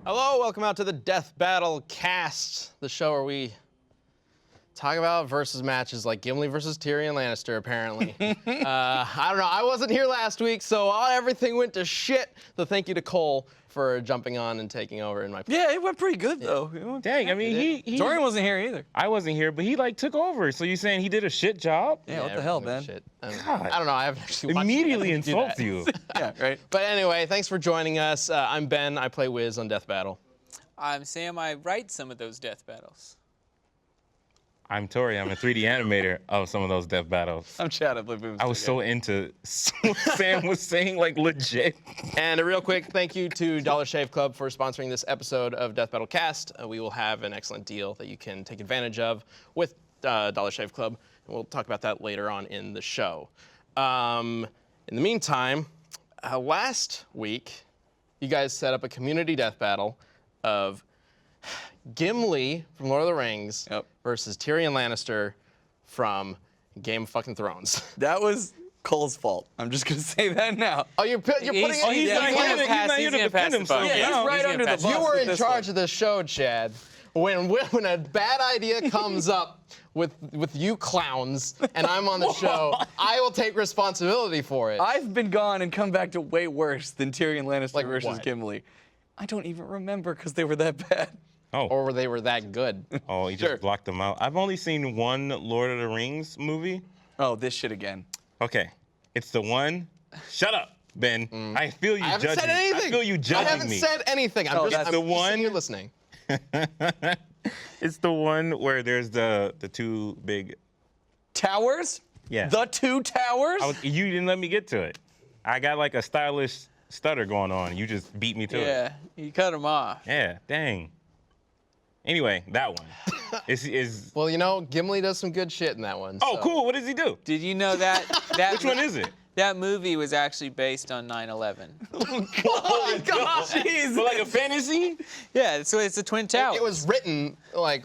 Hello, welcome out to the Death Battle Cast, the show where we talk about versus matches like Gimli versus Tyrion Lannister, apparently. I don't know, I wasn't here last week, so everything went to shit. So thank you to Cole for jumping on and taking over in my place. Yeah, it went pretty good though. Dang, I mean, he Torrian wasn't here either. I wasn't here, but he like took over. So you saying he did a shit job? Yeah, what the hell, everything man? went to shit. God. I don't know, I haven't actually watched Immediately it. insults you. Yeah, right. But anyway, thanks for joining us. I'm Ben, I play Wiz on Death Battle. I'm Sam. I write some of those death battles. I'm Tori. I'm a 3D animator of some of those death battles. I'm Chad. I play Boom. I was so into what Sam was saying, like legit. And a real quick thank you to Dollar Shave Club for sponsoring this episode of Death Battle Cast. We will have an excellent deal that you can take advantage of with Dollar Shave Club, and we'll talk about that later on in the show. In the meantime, last week, you guys set up a community death battle of Gimli from Lord of the Rings versus Tyrion Lannister from Game of fucking Thrones. That was Cole's fault. I'm just gonna say that now. Oh, you're putting He's it. he's not here to defend himself. Yeah, he's right under the bus. You were with in this charge one. of this show, Chad. When a bad idea comes up with you clowns and I'm on the show, I will take responsibility for it. I've been gone and come back to way worse than Tyrion Lannister Like versus what? Gimli. I don't even remember because they were that bad. Or they were that good. Oh, he just blocked them out. I've only seen one Lord of the Rings movie. Oh, this shit again. Okay, it's the one. Shut up, Ben. I feel you I haven't judging. said anything. I feel you judging I haven't me. said anything. I'm just the I'm one- sitting here listening. It's the one where there's the two big. Towers? Yeah. The two towers? You didn't let me get to it. I got like a stylish stutter going on. You just beat me to it. Yeah, you cut him off. Yeah, dang. Anyway, that one is. Well, you know, Gimli does some good shit in that one. Oh, so. cool. What does he do? Did you know that Which one is it? that movie was actually based on 9/11? Oh my gosh, jeez. But like a fantasy? Yeah, so it's the Twin Towers. It was written like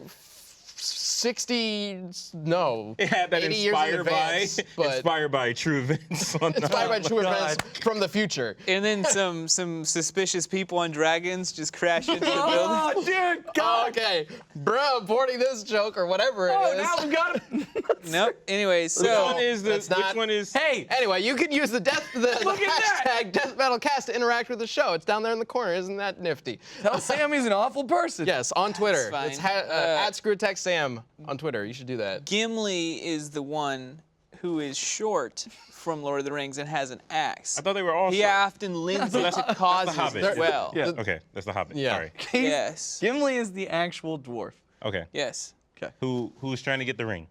60, no, It had that 80 years in inspired advance, but inspired by true events. inspired by true events from the future. And then some suspicious people on dragons just crash into the building. Oh, dear God. Okay, bro, aborting this joke or whatever it Oh, is. now we got it. Nope. Anyway, Which so one is the? that's not- Which one is? Hey, Anyway, you can use the Look at that. hashtag Death Battle Cast to interact with the show. It's down there in the corner. Isn't that nifty? tell Sam he's an awful person. Yes, on Twitter. fine. It's at ScrewTechSam on Twitter. You should do that. Gimli is the one who is short from Lord of the Rings and has an axe. I thought they were all. He short. often lends it to causes Hobbit. as well. Yeah. Okay, that's the Hobbit. Yeah. Sorry. Yes. Gimli is the actual dwarf. Okay. Yes. Who's trying to get the ring?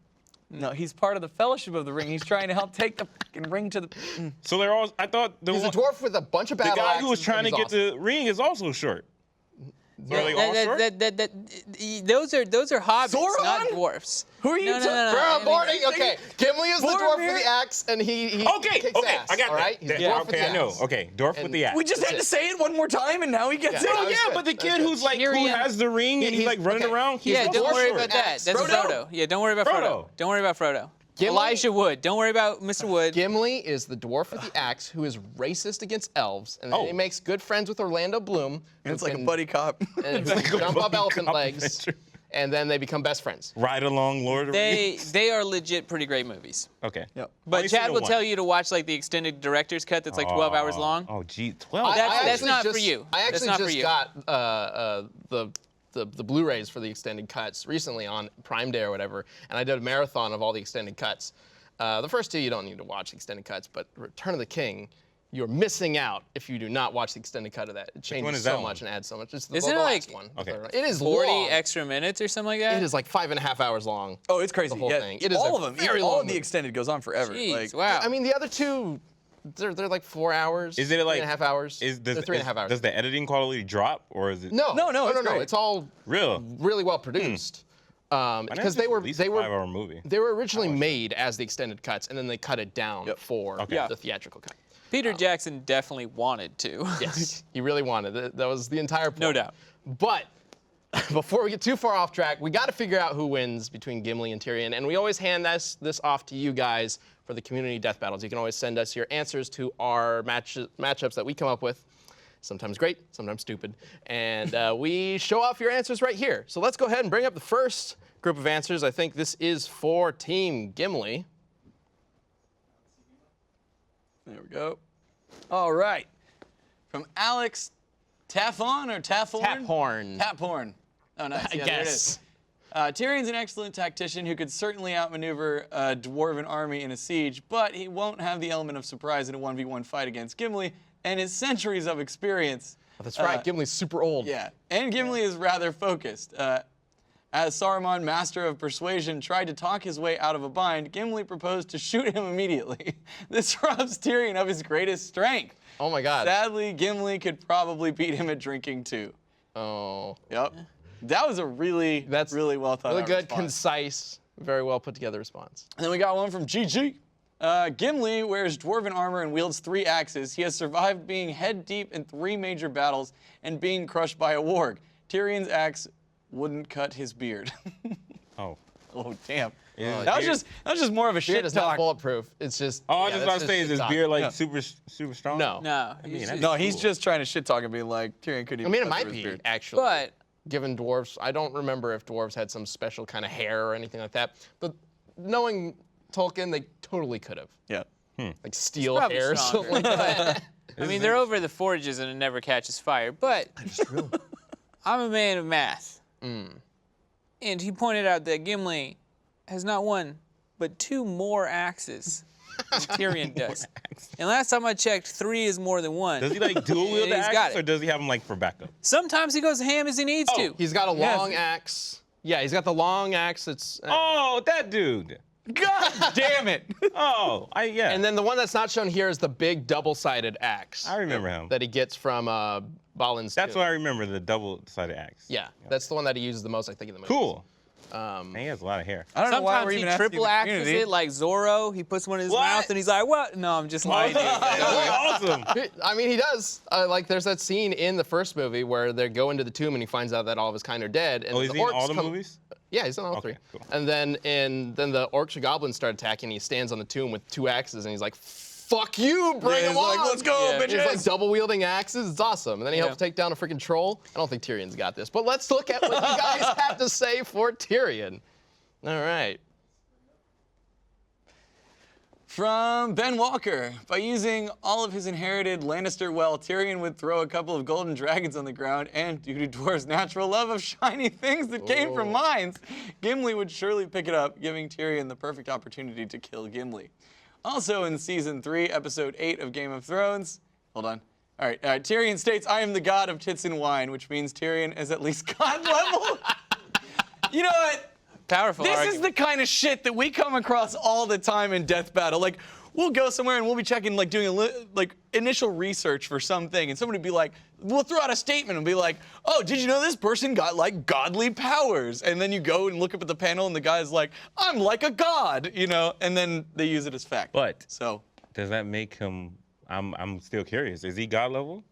No, he's part of the Fellowship of the Ring. He's trying to help take the fucking ring to the. So they're all. I thought the He's a one- dwarf with a bunch of the battle guy who was axes, trying to and get he's the ring is also short. Are they all short? Those are hobbits, Sauron? not dwarfs. Who are you No, no, talking- no, no. Bro, I mean, aborting. Okay, Gimli is the dwarf Boromir? with the axe, and he Okay, kicks okay, ass. I got all that. right? He's the Yeah, dwarf with okay, the I know. axe. Okay, dwarf with the axe. We just had to say it one more time, and now he gets Yeah. it. Oh That was yeah, good. but the That was kid good. who's like who Tyrion- has the ring and he's like running okay. around. He's Yeah, also don't worry short. about that. That's Frodo? Frodo. Yeah, don't worry about Frodo. Frodo. Don't worry about Frodo. Gimli? Elijah Wood. Don't worry about Mr. Wood. Gimli is the dwarf with the axe who is racist against elves, and then Oh. he makes good friends with Orlando Bloom. And it's like a buddy cop. And like who a jump up buddy elephant cop legs, adventure. and then they become best friends. Ride along Lord of the Rings. They are legit pretty great movies. Okay. Yep. But Only seen Chad the will one. tell you to watch like the extended director's cut that's like 12 hours long. Oh gee, 12. That's actually not for just- you. I That's actually not for just you. got the Blu-rays for the extended cuts recently on Prime Day or whatever, and I did a marathon of all the extended cuts. The first two you don't need to watch the extended cuts, but Return of the King, you're missing out if you do not watch the extended cut of that. It one changes is so that much one? and adds so much. It's Isn't the it last like one. Okay. It is 40 long. extra minutes or something like that? It is like 5.5 hours long. Oh, it's crazy. The whole yeah, thing. It is all a of them. very all long of the movie. extended goes on forever. Jeez, Like, wow. I mean, the other two, they're like 4 hours. Is it like 3.5 hours? They're 3.5 hours. Does the editing quality drop or is it? No, No, it's great. It's all Real. really well produced. Because they were at least a they were 5-hour movie. they were originally made as the extended cuts, and then they cut it down for Okay. the theatrical cut. Peter Jackson definitely wanted to. Yes, he really wanted it. That was the entire point. No doubt. But before we get too far off track, we got to figure out who wins between Gimli and Tyrion, and we always hand this off to you guys for the community death battles. You can always send us your answers to our matchups that we come up with. Sometimes great, sometimes stupid, and we show off your answers right here. So let's go ahead and bring up the first group of answers. I think this is for Team Gimli. There we go. All right. From Alex Taphon or Taphorn? Taphorn. Taphorn. Oh, nice. I Yeah, there it guess. is. Tyrion's an excellent tactician who could certainly outmaneuver a dwarven army in a siege, but he won't have the element of surprise in a 1v1 fight against Gimli and his centuries of experience. Oh, that's right, Gimli's super old. Yeah, and Gimli is rather focused. As Saruman, master of persuasion, tried to talk his way out of a bind, Gimli proposed to shoot him immediately. This robs Tyrion of his greatest strength. Oh my God. Sadly, Gimli could probably beat him at drinking too. Oh. Yep. That was a really well thought out Really good, response. concise, very well put together response. And then we got one from GG. Gimli wears dwarven armor and wields 3 axes. He has survived being head deep in 3 major battles and being crushed by a warg. Tyrion's axe wouldn't cut his beard. Oh. Oh, damn. Yeah. That was just more of a Beard shit is not talk. bulletproof. It's just. Oh, I yeah, was just that's about to say, is his shit beard talk. like Yeah. super strong? No. No. I mean, he's that's No, he's cool. just trying to shit talk and be like, Tyrion couldn't I even mean, it cut might through his be, beard. actually. But Given dwarves, I don't remember if dwarves had some special kind of hair or anything like that. But knowing Tolkien, they totally could have. Yeah. Like steel probably hair or stronger. something like that. I mean, they're over the forges and it never catches fire. But I'm a man of math. And he pointed out that Gimli has not 1, but 2 more axes than Tyrion does. And last time I checked, 3 is more than 1. Does he like dual wield the He's got axes, it. or does he have them like for backup? Sometimes he goes ham as he needs to. He's got a Yes. long axe. Yeah, he's got the long axe. It's. Oh, that dude. God damn it. Oh, yeah. And then the one that's not shown here is the big double-sided axe. I remember him. That he gets from Balin's. That's what I remember, the double-sided axe. Yeah, that's the one that he uses the most, I think, in the movie. Cool. Man, he has a lot of hair. I don't know why Sometimes we're he even asking triple the axes community. it like Zorro. He puts one in his What? mouth and he's like, what? No, I'm just lying to you. Awesome. I mean, he does. Like, there's that scene in the first movie where they go into the tomb and he finds out that all of his kind are dead. And Oh, is the he in orcs all the come- movies? Yeah, he's in all Okay, 3. cool. And then the orcs and goblins start attacking. He stands on the tomb with 2 axes and he's like, "Fuck you, bring Yeah, them he's like, on!" "Let's go, Yeah. bitches." He's like double wielding axes. It's awesome. And then he Yeah. helps take down a freaking troll. I don't think Tyrion's got this, but let's look at what you guys have to say for Tyrion. All right. From Ben Walker, by using all of his inherited Lannister wealth, Tyrion would throw a couple of golden dragons on the ground, and due to dwarves' natural love of shiny things that came from mines, Gimli would surely pick it up, giving Tyrion the perfect opportunity to kill Gimli. Also in Season 3, Episode 8 of Game of Thrones, hold on. All right, Tyrion states, "I am the god of tits and wine," which means Tyrion is at least god level. You know what? Powerful This argument. is the kind of shit that we come across all the time in death battle. Like, we'll go somewhere and we'll be checking, like, doing initial research for something, and somebody will be like, we'll throw out a statement and be like, "Oh, did you know this person got like godly powers?" And then you go and look up at the panel, and the guy's like, "I'm like a god," you know, and then they use it as fact. But So does that make him? I'm still curious. Is he god level?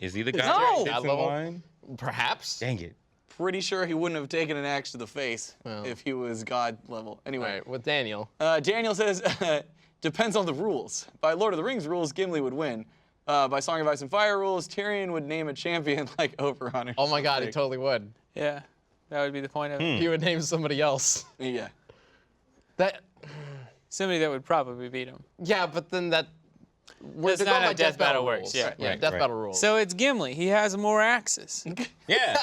Is he the guy? No! that God sits in level? line? Perhaps. Dang it. pretty sure he wouldn't have taken an axe to the face if he was god level. All Anyway. right, with Daniel. Daniel says, depends on the rules. By Lord of the Rings rules, Gimli would win. By Song of Ice and Fire rules, Tyrion would name a champion like Oberon or Oh my God, he something. totally would. Yeah, that would be the point of it. He would name somebody else. Yeah. That. Somebody that would probably beat him. Yeah, but then that. That's they're not going how by death battle works, rules. yeah. Yeah, Right, death right. battle rules. So it's Gimli. He has more axes. Yeah,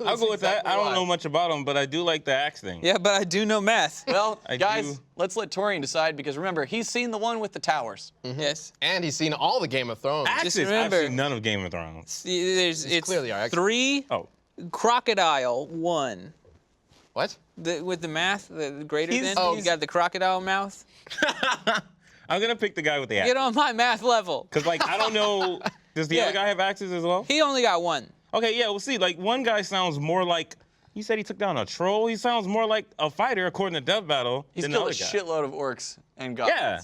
I'll go with that. exactly I don't why. know much about him, but I do like the axe thing. Yeah, but I do know math. Well, I guys, do. let's let Torrian decide because remember, he's seen the one with the towers. Yes. And he's seen all the Game of Thrones. Axes. remember- I've seen none of Game of Thrones. See, it's clearly our expert. 3, Oh, crocodile, 1. What? With the math, the greater He's- than, oh. you got the crocodile mouth. I'm gonna pick the guy with the axe. Get on my math level. Cause like I don't know. Does the Yeah. other guy have axes as well? He only got 1. Okay, yeah, we'll see. Like one guy sounds more like. You said he took down a troll. He sounds more like a fighter according to Death Battle He's than the killed a other guy. shitload of orcs and goblins. Yeah.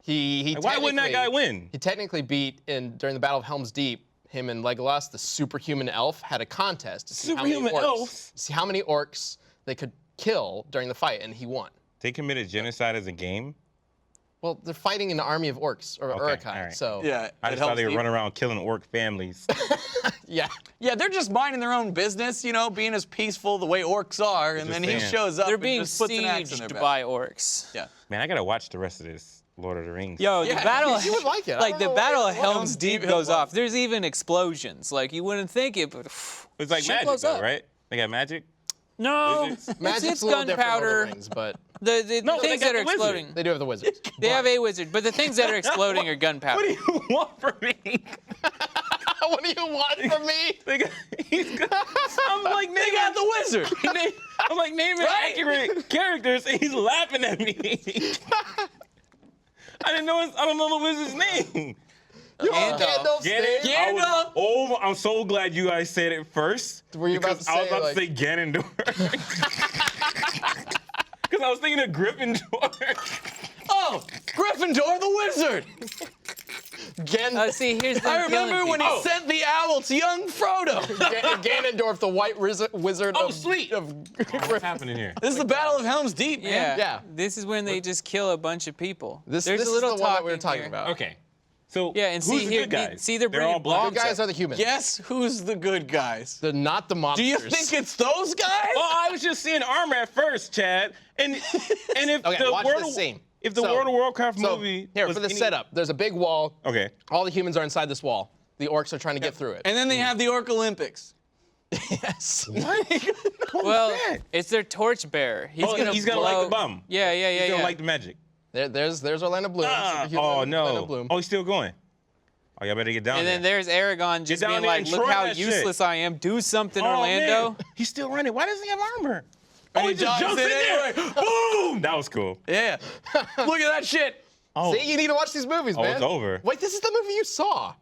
He Like, why wouldn't that guy win? He technically beat during the Battle of Helm's Deep. him and Legolas, the superhuman elf, had a contest to see Superhuman elves? see how many orcs they could kill during the fight, and he won. They committed genocide as a game? Well, they're fighting an army of orcs or Okay, Uruk-hai, all right. so Yeah, I it just thought helps they were me. running around killing orc families. yeah. Yeah, they're just minding their own business, being as peaceful the way orcs are, and Just then he saying. shows up They're and being just puts an axe in their sieged back. by orcs. Yeah. Man, I gotta watch the rest of this Lord of the Rings. Yo, Yeah, the battle. you would like it. I Like don't the know battle why- of Helm's Deep Deep goes Hill off. There's even explosions. Like you wouldn't think it, but It's like shit magic, blows though, up. right? They got magic? No, Wizards? Magic's it's a little different in Lord of the gunpowder. Rings, but The No, they things got that are the wizard. exploding. they do have the wizards. They have a wizard, but the things that are exploding are gunpowder. What do you want from me? What do you want from me? I'm like, They got the wizard. I'm like, naming accurate characters, and he's laughing at me. I don't know the wizard's name. Gandalf's Ganon? name? I was- Gandalf? Oh, I'm so glad you guys said it first. Were you about because to I was say, about like- to say Ganondorf. Because I was thinking of Gryffindor. Oh, Gryffindor the wizard. See, here's the I remember when he Oh. sent the owl to young Frodo. Ganondorf, the white wizard Oh, of sweet. of What's happening here? This is the Battle of Helm's Deep, man. Yeah. Yeah. This is when they just kill a bunch of people. This There's is a little the one that we were talking talking here. about. Okay. So Yeah, and who's see the here, good guys? see, they're all bringing black. Good guys are the humans. Guess who's the good guys? They're not the Do monsters. you think it's those guys? Oh, I was just seeing armor at first, Chad. And if Okay, the watch World this scene. If the So- World of Warcraft So, movie here, was for the any- setup, there's a big wall. Okay. All the humans are inside this wall. The orcs are trying to get through it. And then they have the Orc Olympics. yes. Well, it's their torchbearer. He's Oh, gonna he's gonna blow... like the bum. Yeah, yeah, yeah, You don't yeah. like the magic. There's Orlando Bloom. superhuman Oh Orlando no. Bloom. Oh, he's still going. Oh, y'all better get down And then there. there's Aragorn just down being there like, and look try how that shit." useless I am. Do something, Oh, Orlando. man. He's still running. Why doesn't he have armor? And Oh, he he just dives jumps in in there. anyway. Boom! That was cool. Yeah. Look at that shit. Oh, See, you need to watch these movies, man. it's over. Wait, this is the movie you saw.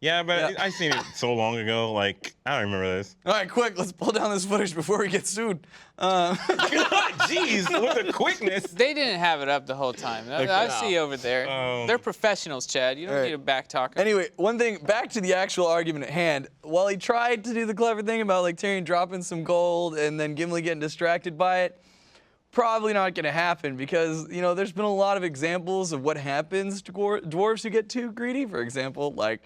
yeah, but Yeah. I seen it so long ago. Like, I don't remember this. All right, quick, let's pull down this footage before we get sued. Jeez, with the quickness. They didn't have it up the whole time. I see over there. They're professionals, Chad. You don't Alright. need a back talker. Anyway, one thing, back to the actual argument at hand. While he tried to do the clever thing about like Tyrion dropping some gold and then Gimli getting distracted by it, probably not going to happen because, there's been a lot of examples of what happens to dwarves who get too greedy. For example, like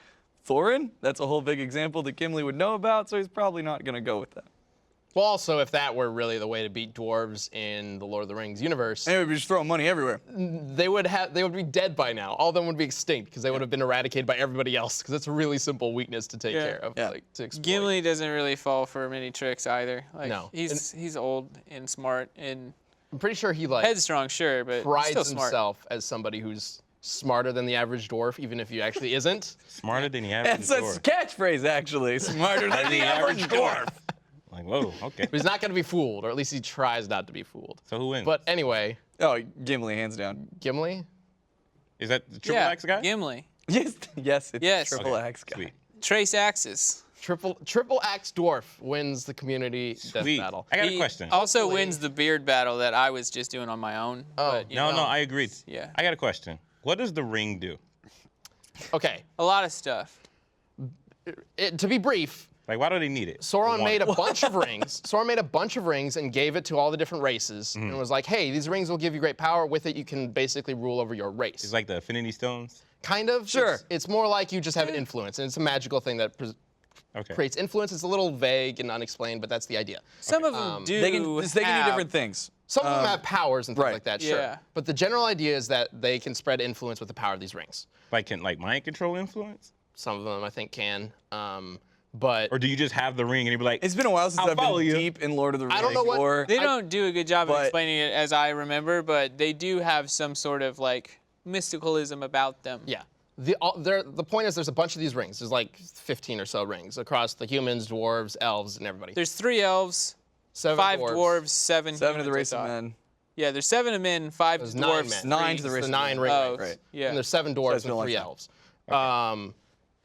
Thorin. That's a whole big example that Gimli would know about, so he's probably not going to go with that. Well, also, if that were really the way to beat dwarves in the Lord of the Rings universe, And we'd be just throwing money everywhere. they would be dead by now. All of them would be extinct because they would have been eradicated by everybody else. Because it's a really simple weakness to take care of, Yeah. like to exploit. Gimli doesn't really fall for many tricks either. Like, No. he's old and smart and I'm pretty sure he headstrong, sure, but prides still smart. himself as somebody who's smarter than the average dwarf, even if he actually isn't. Smarter than the average That's a dwarf. catchphrase, actually. Smarter than the average dwarf. Like, whoa, okay. But he's not going to be fooled, or at least he tries not to be fooled. So who wins? But anyway, Oh, Gimli, hands down. Gimli. Is that the triple axe guy? Gimli. Yes, it's Yes. triple Okay, axe guy. Sweet. Trace axes. Triple axe dwarf wins the community death Sweet. battle. I got He a question. also Hopefully- wins the beard battle that I was just doing on my own. Oh, but, you No, know, I agreed. Yeah. I got a question. What does the ring do? Okay, a lot of stuff. to be brief, Like, why do they need it? Sauron Why? made a bunch of rings. Sauron made a bunch of rings and gave it to all the different races, and was like, "Hey, these rings will give you great power. With it, you can basically rule over your race." It's like the Affinity Stones. Kind of. Sure. It's more like you just have an influence, and it's a magical thing that Okay. creates influence. It's a little vague and unexplained, but that's the idea. Some of them do. They can do have- different things. Some of them have powers and things right. like that, sure. Yeah. But the general idea is that they can spread influence with the power of these rings. Like, can mind control influence? Some of them, I think, can. But Or do you just have the ring and you be like, It's been a while since I'll I've been follow you. deep in Lord of the Rings. I don't know what- lore. They don't do a good job of but- explaining it as I remember, but they do have some sort of like mysticalism about them. yeah. The point is there's a bunch of these rings. There's like 15 or so rings across the humans, dwarves, elves, and everybody. There's 3 elves, 7 5 dwarves, 7 7 of the humans, I race of thought. men. Yeah, there's 7 of men, 5 There's dwarves, 9 men. 9 to the It's race the of 9 men. ring Oh, rings. Right. yeah. And there's 7 it's dwarves been a and long 3 time. elves.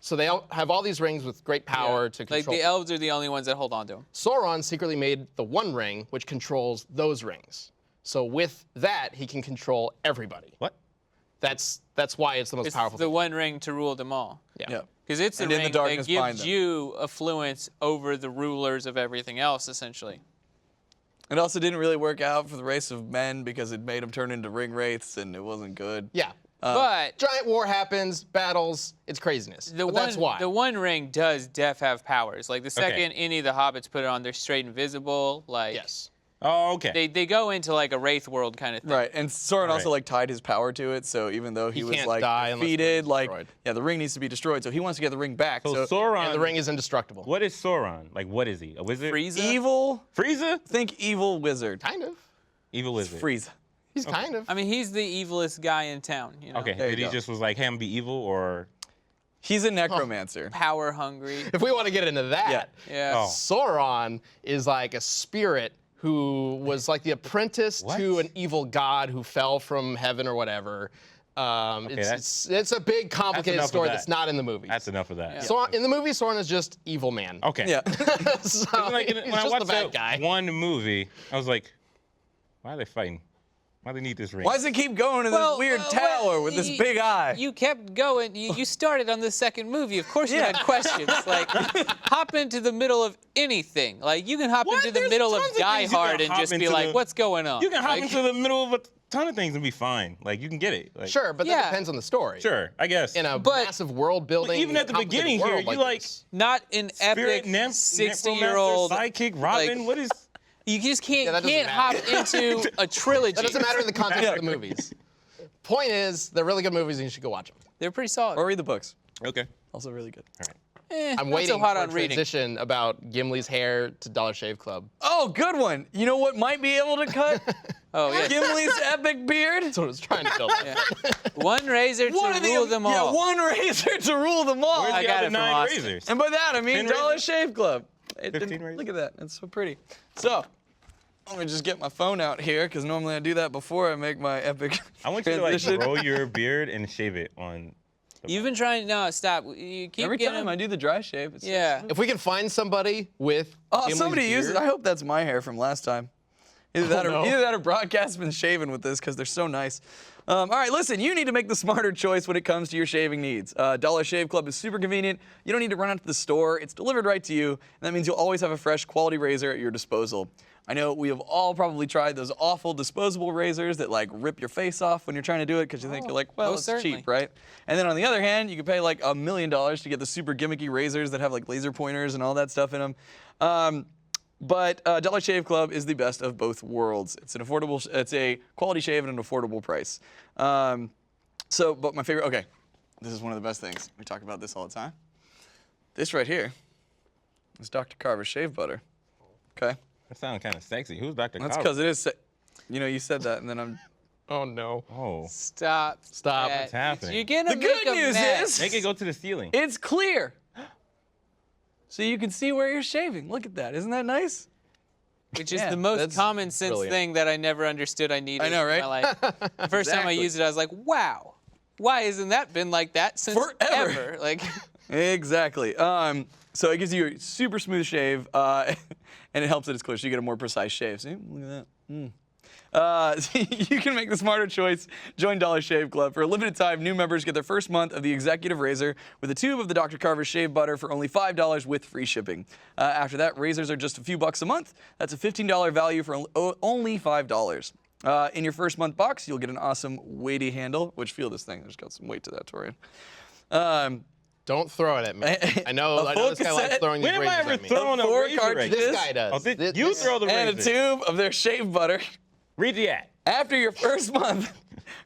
So they all have all these rings with great power to Like control. the elves are the only ones that hold on to them. Sauron secretly made the one ring which controls those rings. So with that, he can control everybody. what? That's why it's the most It's powerful the thing. one ring to rule them all. Yeah. Yeah. Because it's the And in the ring darkness that bind gives them. you affluence over the rulers of everything else, essentially. It also didn't really work out for the race of men because it made them turn into ring wraiths, and it wasn't good. Yeah. But Giant war happens, battles, it's craziness. That's why. the One Ring does have powers. Like the second any of the hobbits put it on, they're straight invisible. Like Yes. Oh, okay. they go into like a wraith world kind of thing. Right, and Sauron also Right. like tied his power to it, so even though he was can't like die unless the ring defeated, is like destroyed. yeah, the ring needs to be destroyed, so he wants to get the ring back. So So, Sauron. And the ring is indestructible. What is Sauron? Like, what is he? A wizard? Frieza. evil, Frieza? think evil wizard. Kind of. Evil wizard. Frieza. He's kind of. I mean, he's the evilest guy in town. You know? Okay. There you Did he go. just was like, hey, I'm gonna be evil, or He's a necromancer. Power hungry. If we want to get into that, Yeah. Oh. Sauron is like a spirit who was like the apprentice What? to an evil god who fell from heaven or whatever. It's a big, complicated enough of story that. that's not in the movie. that's enough of that. Yeah. So in the movie, Sauron is just evil man. Okay. Yeah. So Like, he's when I just watched the bad that guy. one movie, I was like, why are they fighting? Why do they need this ring? Why does it keep going to this weird tower with this big eye? You kept going. You started on the second movie. Of course you had questions. Like, hop into the middle of anything. Like, you can hop What? into the There's middle of tons of Die things you can Hard and hop just be into like, the- what's going on? You can hop Like, into the middle of a ton of things and be fine. Like, you can get it. Like, Sure, but Yeah. that depends on the story. Sure, I guess. In a But- massive world building. even at the complicated beginning here, world you like this. not an Spirit, epic nymph, 60-year-old. necromancer, sidekick, Robin. like- What is? You just can't, Yeah, that doesn't hop matter. into a trilogy. That doesn't matter in the context of the movies. Point is, they're really good movies and you should go watch them. They're pretty solid. Or read the books. Okay. Also really good. I'm not waiting so hot for on a reading. transition about Gimli's hair to Dollar Shave Club. Oh, good one. You know what might be able to cut Oh yeah. Gimli's epic beard? That's what I was trying to build. One razor to One of the- rule them all. Yeah, one razor to rule them all. Where's I the got other it from 9 Austin. razors? And by that, I mean 10 Dollar razors? Shave Club. 15 razors? Look at that. It's so pretty. So, let me just get my phone out here, because normally I do that before I make my epic I want you to like transition. grow your beard and shave it on. You've been trying. No, stop. You keep Every getting time them. I do the dry shave. It's Yeah. If we can find somebody with Oh, Gimli's somebody beard, used it. I hope that's my hair from last time. Either that, no. either that or Broadcast's been shaving with this because they're so nice. All right, listen, you need to make the smarter choice when it comes to your shaving needs. Dollar Shave Club is super convenient. You don't need to run out to the store. It's delivered right to you, and that means you'll always have a fresh, quality razor at your disposal. I know we have all probably tried those awful disposable razors that like rip your face off when you're trying to do it because you think you're like, well, most it's certainly. cheap, right? And then on the other hand, you can pay like $1 million to get the super gimmicky razors that have like laser pointers and all that stuff in them. But Dollar Shave Club is the best of both worlds. It's a quality shave at an affordable price. But my favorite, okay, this is one of the best things. We talk about this all the time. This right here is Dr. Carver's shave butter. Okay, That sounds kind of sexy. Who's Dr. that's Carver? because it is. You know, you said that, and then I'm. Oh no. Oh, Stop. Stop. that. What's happening? You're gonna The make good a news mess. is- make it go to the ceiling. It's clear, so you can see where you're shaving. Look at that. Isn't that nice? Which is Yeah, the most that's common sense brilliant. thing that I never understood I needed. I know, right? in my life. The first time I Exactly. used it, I was like, wow. Why hasn't that been like that since Forever. ever? Like, Exactly. So it gives you a super smooth shave, and it helps that it's clear, so you get a more precise shave. See, look at that. You can make the smarter choice. Join Dollar Shave Club. For a limited time, new members get their first month of the Executive Razor with a tube of the Dr. Carver shave butter for only $5 with free shipping. After that, razors are just a few bucks a month. That's a $15 value for only $5. In your first month box, you'll get an awesome weighty handle, which feel this thing. There's got some weight to that, Torian. Don't throw it at me. I know full this guy likes cassette? throwing these When have I razors ever at me. thrown a 4 razor at cartridges. you? This guy does. Oh, you throw the And a razor. tube of their shave butter. Read the ad. After your first month,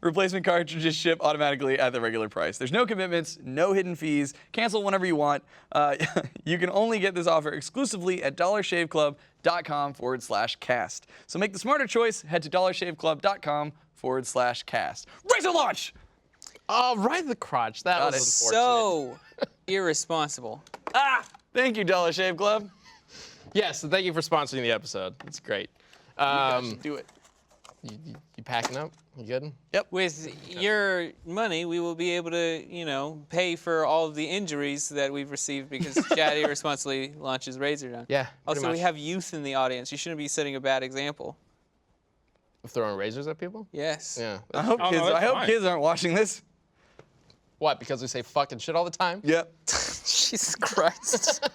replacement cartridges ship automatically at the regular price. There's no commitments, no hidden fees. Cancel whenever you want. You can only get this offer exclusively at dollarshaveclub.com/cast. So make the smarter choice. Head to dollarshaveclub.com/cast. Razor launch! Oh, right in the crotch. That Got was it. unfortunate. so irresponsible. Thank you, Dollar Shave Club. Yes, thank you for sponsoring the episode. It's great. You guys should do it. You packing up? You good? With your money, we will be able to, pay for all of the injuries that we've received because Chad irresponsibly launches Razor Down. Yeah. pretty Also, much. we have youth in the audience. You shouldn't be setting a bad example. Throwing razors at people? Yes. Yeah. I hope, Oh, no, kids, that's I hope fine. kids aren't watching this. What? Because we say fucking shit all the time? Yep. Jesus Christ.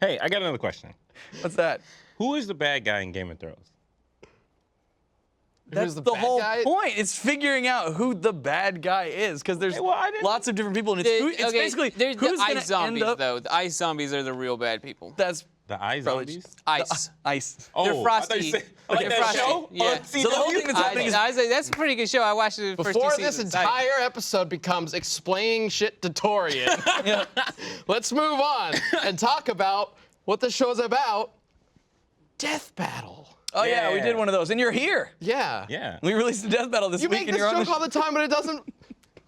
Hey, I got another question. What's that? Who is the bad guy in Game of Thrones? That's the the bad whole guy? point. It's figuring out who the bad guy is, because there's well, I didn't- lots of different people, and it's basically there's who's the gonna ice zombies end up. though. The ice zombies are the real bad people. That's The Eye Probably Zombies? Ice. ice. Oh, They're I thought frosty. you said, like They're that frosty. show Yeah. on CW? So the whole thing that's happening is That's a pretty good show. I watched the first Before two this seasons. entire episode becomes explaining shit to Torrian, let's move on and talk about what the show's about. Death Battle. Oh yeah, we Yeah. did one of those, and you're here. Yeah. Yeah. We released a death battle this You week, make and this you're on the joke all the time, but it doesn't.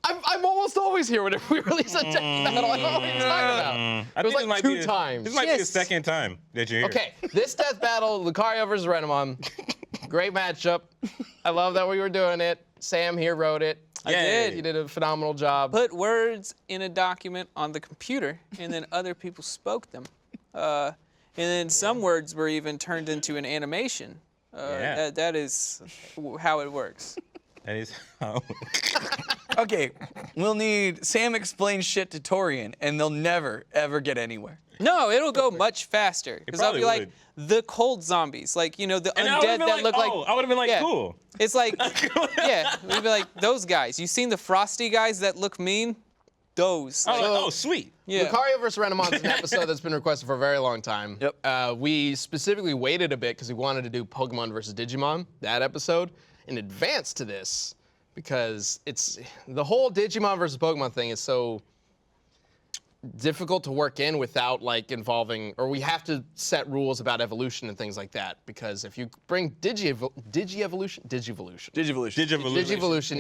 I'm almost always here whenever we release a death battle. I don't know what you're talking about. I It was think like this might two be times. This might be the Yes. second time that you're here. Okay, this death battle, Lucario versus Renamon, great matchup. I love that we were doing it. Sam here wrote it. I did. He did a phenomenal job. Put words in a document on the computer, and then other people spoke them. And then some words were even turned into an animation. Yeah. That is how it works. That is how. Okay, we'll need Sam explain shit to Torrian, and they'll never ever get anywhere. No, it'll go much faster because I'll be probably like the cold zombies, like the And I would've undead been that like, look like. oh, I would've been like, yeah. cool. It's like, yeah, we'd be like those guys. You seen the frosty guys that look mean? Those. I was Like, like, oh, sweet. yeah. Lucario vs. Renamon is an episode that's been requested for a very long time. Yep. We specifically waited a bit because we wanted to do Pokemon versus Digimon, that episode, in advance to this because it's the whole Digimon versus Pokemon thing is so difficult to work in without like involving, or we have to set rules about evolution and things like that because if you bring Digivolution into it,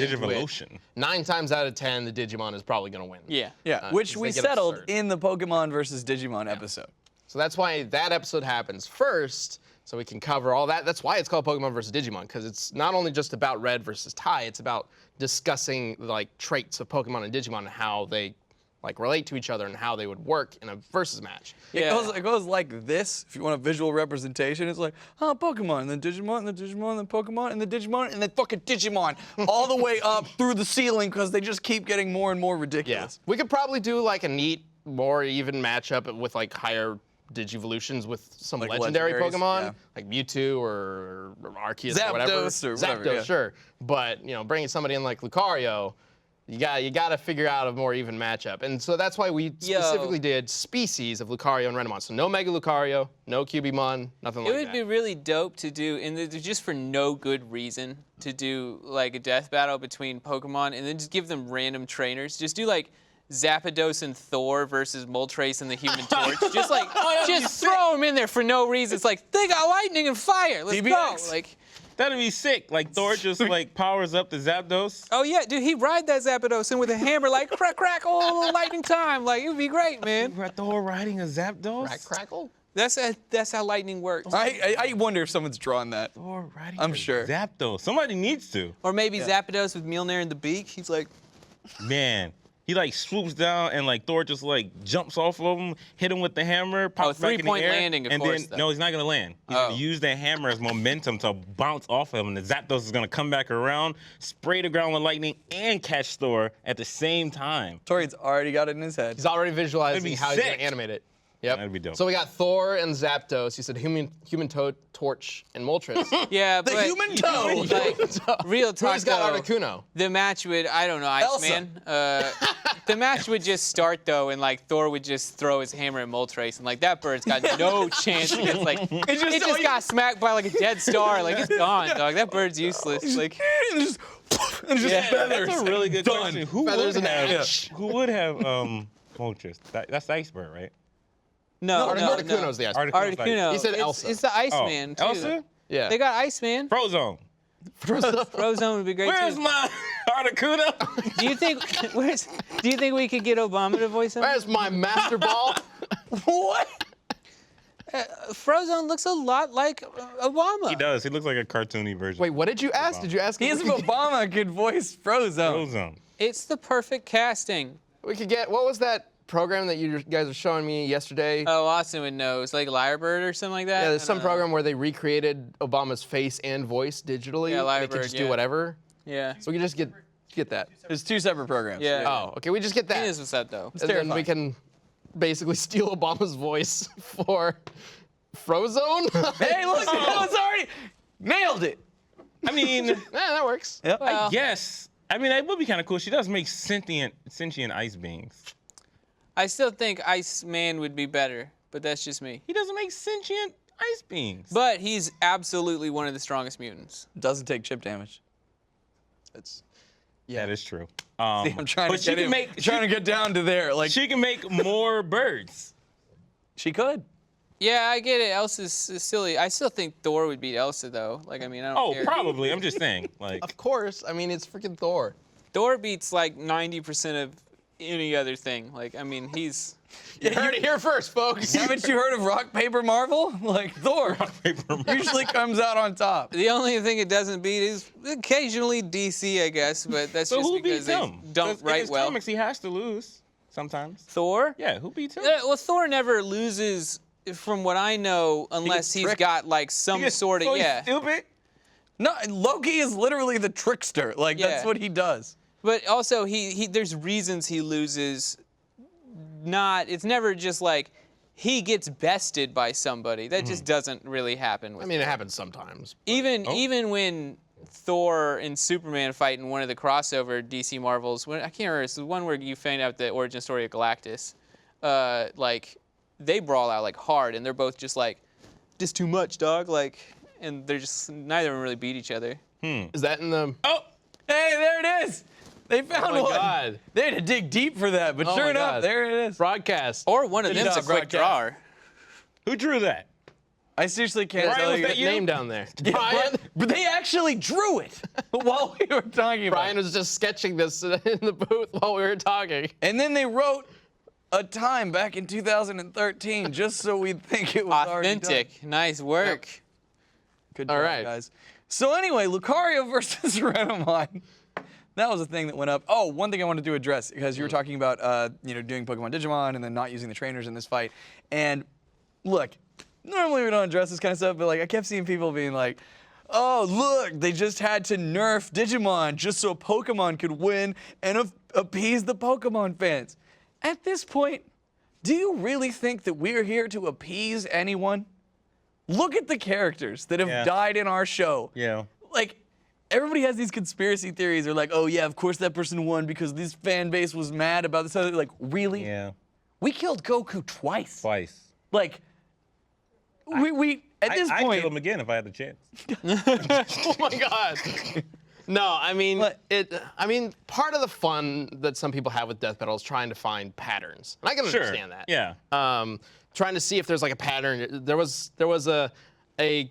Digivolution. 9 times out of 10 the Digimon is probably going to win. Yeah. Yeah, which 'cause we they get settled absurd. in the Pokemon versus Digimon episode. So that's why that episode happens first, so we can cover all that. That's why it's called Pokemon versus Digimon, because it's not only just about Red versus Tai, it's about discussing like traits of Pokemon and Digimon and how they like relate to each other and how they would work in a versus match. Yeah. It goes like this. If you want a visual representation, it's like, Pokemon, and then Digimon, and then Digimon, and then Pokemon, and then Digimon, and then fucking Digimon, all the way up through the ceiling because they just keep getting more and more ridiculous. We could probably do like a neat, more even matchup with like higher Digivolutions with some Like legendary legendaries, Pokemon, yeah. like Mewtwo or Arceus or whatever. Zapdos or whatever, Zapdos, yeah. sure. But bringing somebody in like Lucario, you got to figure out a more even matchup. And so that's why we specifically did species of Lucario and Renamon. So no Mega Lucario, no Cubimon, nothing It like would that. be really dope to do, and just for no good reason, to do like a death battle between Pokemon and then just give them random trainers. Just do like Zapdos and Thor versus Moltres and the Human Torch. Just like, just throw them in there for no reason. It's like, they got lightning and fire. Let's go. DBX. Like, That'd be sick. Like Thor just like powers up the Zapdos. oh yeah, dude, he ride that Zapdos in with a hammer like, crack, crack, oh, lightning time. Like, it would be great, man. Thor riding a Zapdos? Crackle? That's how lightning works. I wonder if someone's drawn that. Thor riding I'm a sure. Zapdos. Somebody needs to. Or maybe Zapdos with Mjolnir in the beak. He's like, Man. He like swoops down and like Thor just like jumps off of him, hit him with the hammer, pops back in the three-point air, landing, of and course, then though. no, he's not gonna land. He's gonna use that hammer as momentum to bounce off of him, and the Zapdos is gonna come back around, spray the ground with lightning, and catch Thor at the same time. Torian's already got it in his head. He's already That'd visualizing be how he's going sick. to animate it. Yep. That'd be dope. So we got Thor and Zapdos. You said Human Torch and Moltres. yeah, The but human toe. like, real talk Who's got though, Articuno? the match would, I don't know, Iceman. The match would just start though, and like Thor would just throw his hammer at Moltres, and like that bird's got no chance against like it just got smacked by like a dead star, like it's gone, dog. That bird's useless. Like and just feathers. That's a really good Done. question. Who Feathers would and have? ash. Who would have Moltres? That's the iceberg, right? no, Articuno's the Iceman. Articuno. He said it's, Elsa. It's the Iceman too. Elsa? Yeah. They got Iceman. Frozone. Frozone would be great Where's too. my Articuno? Do you think we could get Obama to voice him? Where's my Master Ball? What? Frozone looks a lot like Obama. He does. He looks like a cartoony version. Wait, what did you ask? Did you ask He him? is if Obama could voice Frozone. Frozone. It's the perfect casting. We could get, what was that program that you guys were showing me yesterday? Oh, Austin would know. It's like Lyrebird or something like that. Yeah, there's I some don't know. program where they recreated Obama's face and voice digitally. Yeah, They Lyrebird, could just yeah. do whatever. Yeah. So we could just get that. There's two separate programs. Yeah. Oh, okay, we just get He that. knows what's up though. And then we can basically steal Obama's voice for Frozone. Hey, look, it's already nailed it. I mean, Yeah, that works. Yep. I guess. I mean, it would be kind of cool. She does make sentient ice beings. I still think Iceman would be better, but that's just me. He doesn't make sentient ice beings. But he's absolutely one of the strongest mutants. Doesn't take chip damage. It's That is true. See, I'm trying but to she get can make trying to get down to there. Like she can make more birds. she could. Yeah, I get it. Elsa's silly. I still think Thor would beat Elsa, though. Like, I mean, I don't Oh, care. probably. I'm just saying. Like, of course. I mean, it's freaking Thor. Thor beats like 90% of any other thing. Like, I mean, he's. You heard it here first, folks. Haven't you heard of rock paper Marvel? Like Thor paper Marvel. usually comes out on top. The only thing it doesn't beat is occasionally DC, I guess, but that's so just who because beats they him? don't 'Cause in write his well. comics, he has to lose sometimes. Thor? Yeah, who beats him? Well, Thor never loses, from what I know, unless he's tricked. got like some He's sort of so yeah. stupid. No, Loki is literally the trickster. Like that's Yeah. what he does. But also, he there's reasons he loses. It's never just like he gets bested by somebody. That just doesn't really happen. With I mean, it happens sometimes. even when Thor and Superman fight in one of the crossover DC Marvels, I can't remember. It's the one where you find out the origin story of Galactus. Like they brawl out like hard, and they're both just like, just too much, dog. Like, and they're just neither of them really beat each other. Is that in the? Oh, hey, there it is. They found my one. God. They had to dig deep for that, but Oh sure my enough, God. there it is. Broadcast. Or one of Good them's a job, quick broadcast. drawer. Who drew that? I seriously can't Brian, tell was you. that you? Name down there. Yeah, Brian. but they actually drew it while we were talking about Brian it. was just sketching this in the booth while we were talking. And then they wrote a time back in 2013 just so we'd think it was already done. Authentic. Nice work. Good All job, right. guys. So anyway, Lucario versus Renamine. That was a thing that went up. Oh, one thing I wanted to address, because you were talking about doing Pokemon Digimon and then not using the trainers in this fight. And look, normally we don't address this kind of stuff, but like I kept seeing people being like, oh, look, they just had to nerf Digimon just so Pokemon could win and appease the Pokemon fans. At this point, do you really think that we're here to appease anyone? Look at the characters that have died in our show. Yeah. Like, everybody has these conspiracy theories. They're like, oh yeah, of course that person won because this fan base was mad about this other. Like, really? Yeah. We killed Goku twice. Twice. Like, we at this I'd point. kill him again if I had the chance. Oh my God. No, I mean, What? part of the fun that some people have with death battle is trying to find patterns. And I can Sure. understand that. Yeah. Trying to see if there's like a pattern. There was a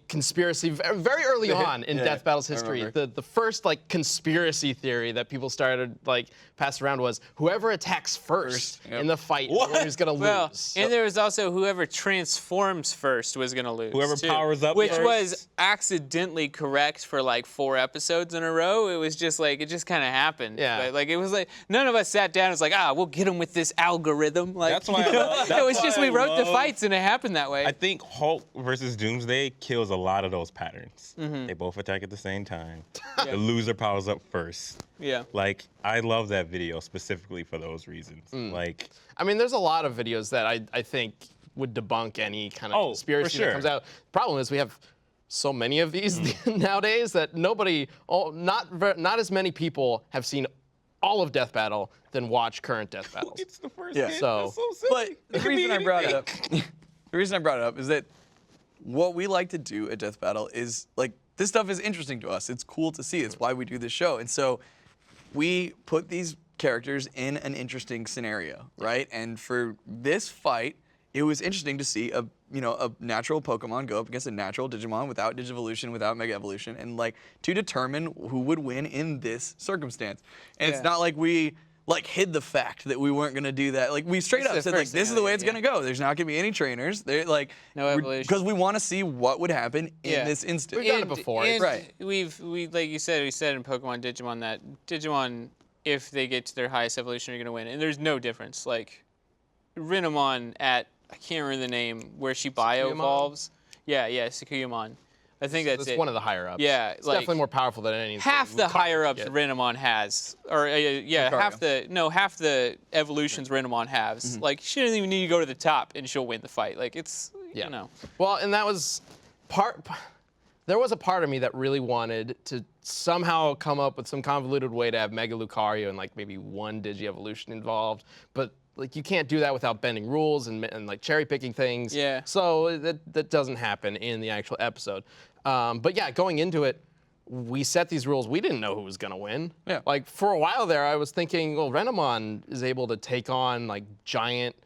conspiracy very early on in Yeah, Death Battle's I history. remember. The first like conspiracy theory that people started like pass around was whoever attacks first Yep. in the fight is the one who's gonna Well, lose. and there was also whoever transforms first was gonna lose. Whoever too, powers up which first. was accidentally correct for like 4 episodes in a row. It was just like it just kind of happened. Yeah. But, like it was like none of us sat down. and was like we'll get him with this algorithm. Like That's why I love- it was that's just why we I wrote the love- fights and it happened that way. I think Hulk versus Doomsday kills a lot of those patterns. Mm-hmm. They both attack at the same time. The loser powers up first. yeah. Like, I love that video specifically for those reasons. Like, I mean, there's a lot of videos that I think would debunk any kind of Oh, conspiracy for sure. that comes out. Problem is we have so many of these nowadays that not as many people have seen all of Death Battle than watch current Death Battles. it's the first Yeah. hit. So- That's so silly. But It the could be reason I brought it anything. up, the reason I brought it up is that what we like to do at Death Battle is like this stuff is interesting to us. It's cool to see. It's why we do this show. And so we put these characters in an interesting scenario, right? And for this fight, it was interesting to see a natural Pokemon go up against a natural Digimon without Digivolution, without Mega Evolution, and like to determine who would win in this circumstance. And Yeah. it's not like we like hid the fact that we weren't gonna do that. Like we straight It's up the said like first this thing is the I way did, it's yeah. gonna go. There's not gonna be any trainers. They're like No evolution. because we want to see what would happen Yeah. in this instance. We've done it before. And Right. we like you said, we said in Pokemon Digimon that Digimon, if they get to their highest evolution, are going to win. And there's no difference. Like, Renamon at, I can't remember the name, where she bio-evolves. Yeah, Sakuyamon. I think that's it. one of the higher ups. Yeah, it's like, definitely more powerful than any. Half the higher ups get. Renamon has, or half the evolutions Renamon has. Like she doesn't even need to go to the top and she'll win the fight. Like it's you know. Well, and that was there was a part of me that really wanted to somehow come up with some convoluted way to have Mega Lucario and like maybe one Digi-evolution involved, but like you can't do that without bending rules and like cherry picking things. Yeah. So that doesn't happen in the actual episode. But yeah, going into it, we set these rules. We didn't know who was gonna win. Yeah. Like for a while there, I was thinking, well, Renamon is able to take on like giant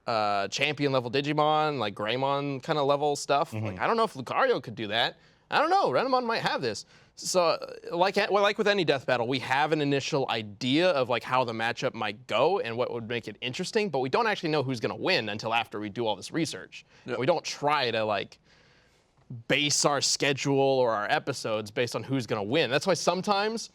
champion level Digimon, like Greymon kind of level stuff. Like I don't know if Lucario could do that. I don't know. Renamon might have this. So like with any death battle, we have an initial idea of like how the matchup might go and what would make it interesting, but we don't actually know who's gonna win until after we do all this research. Yep. We don't try to like base our schedule or our episodes based on who's gonna win. That's why sometimes,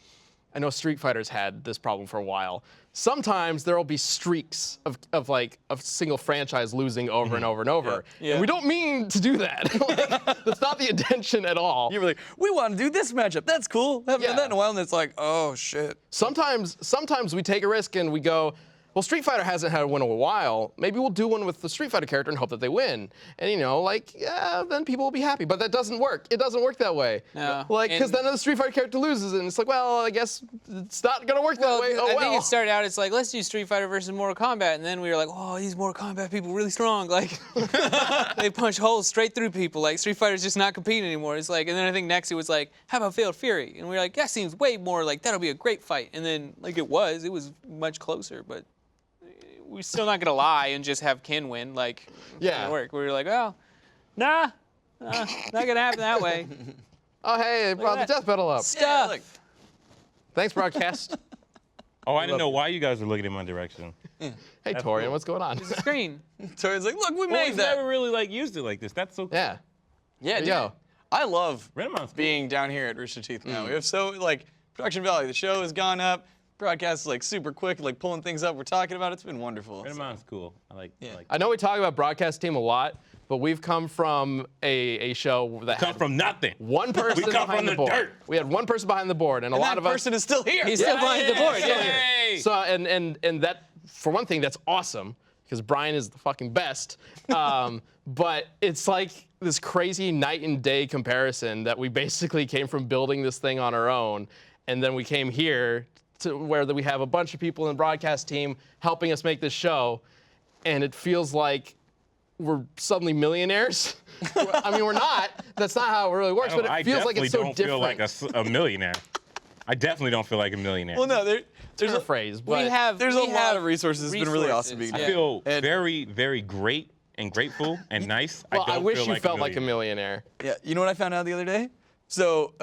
I know Street Fighter's had this problem for a while. Sometimes there will be streaks of like a single franchise losing over and over and over. Yeah. And we don't mean to do that. Like, that's not the intention at all. You were like, we want to do this matchup. That's cool. Haven't done that in a while, and it's like, oh shit. Sometimes we take a risk and we go, well, Street Fighter hasn't had a win in a while. Maybe we'll do one with the Street Fighter character and hope that they win. And you know, like, yeah, then people will be happy. But that doesn't work. It doesn't work that way. No. Like, because then the Street Fighter character loses, and it's like, well, I guess it's not gonna work that way. Oh well. I think it started out, it's like, let's do Street Fighter versus Mortal Kombat, and then we were like, oh, these Mortal Kombat people really strong. Like, they punch holes straight through people. Like, Street Fighter's just not competing anymore. It's like, and then I think next it was like, how about Failed Fury? And we were like, that seems way more like, that'll be a great fight. And then, like, it was much closer, but we're still not gonna lie and just have Ken win. Like, it's Yeah. gonna work. We were like, well, not gonna happen that way. Oh, hey, they brought the that. death battle up. Stuff. look. Thanks, broadcast. Oh, I didn't know why you guys were looking in my direction. Hey, Torian, what's going on? Screen. Torian's like, look, we Well, made we've that. never really like used it like this. That's so cool. Yeah. Yeah, There dude. you go. I love Renamon's cool. being down here at Rooster Teeth now. We have so, like, production value. The show has gone up. Broadcast is, like, super quick, like, pulling things up we're talking about. It's been wonderful. Renamon's cool. I like. I know we talk about broadcast team a lot, but we've come from a show that Come had from nothing. one person We come behind from the the board. dirt. We had one person behind the board, and a And lot that of us. person is still here. He's still behind the board. Yeah. Yay! So and that, for one thing, that's awesome because Brian is the fucking best. But it's like this crazy night and day comparison that we basically came from building this thing on our own, and then we came here to where we have a bunch of people in the broadcast team helping us make this show, and it feels like we're suddenly millionaires. I mean, we're not. That's not how it really works. But I it feels like it's so definitely don't different. feel like a millionaire. I definitely don't feel like a millionaire. Well, no, there's There's a a phrase, but there's a we lot have of resources. It's been really awesome being resources. I here. feel And- very, very great and grateful and nice. well, I I don't wish feel you like felt like a millionaire. Yeah, you know what I found out the other day? So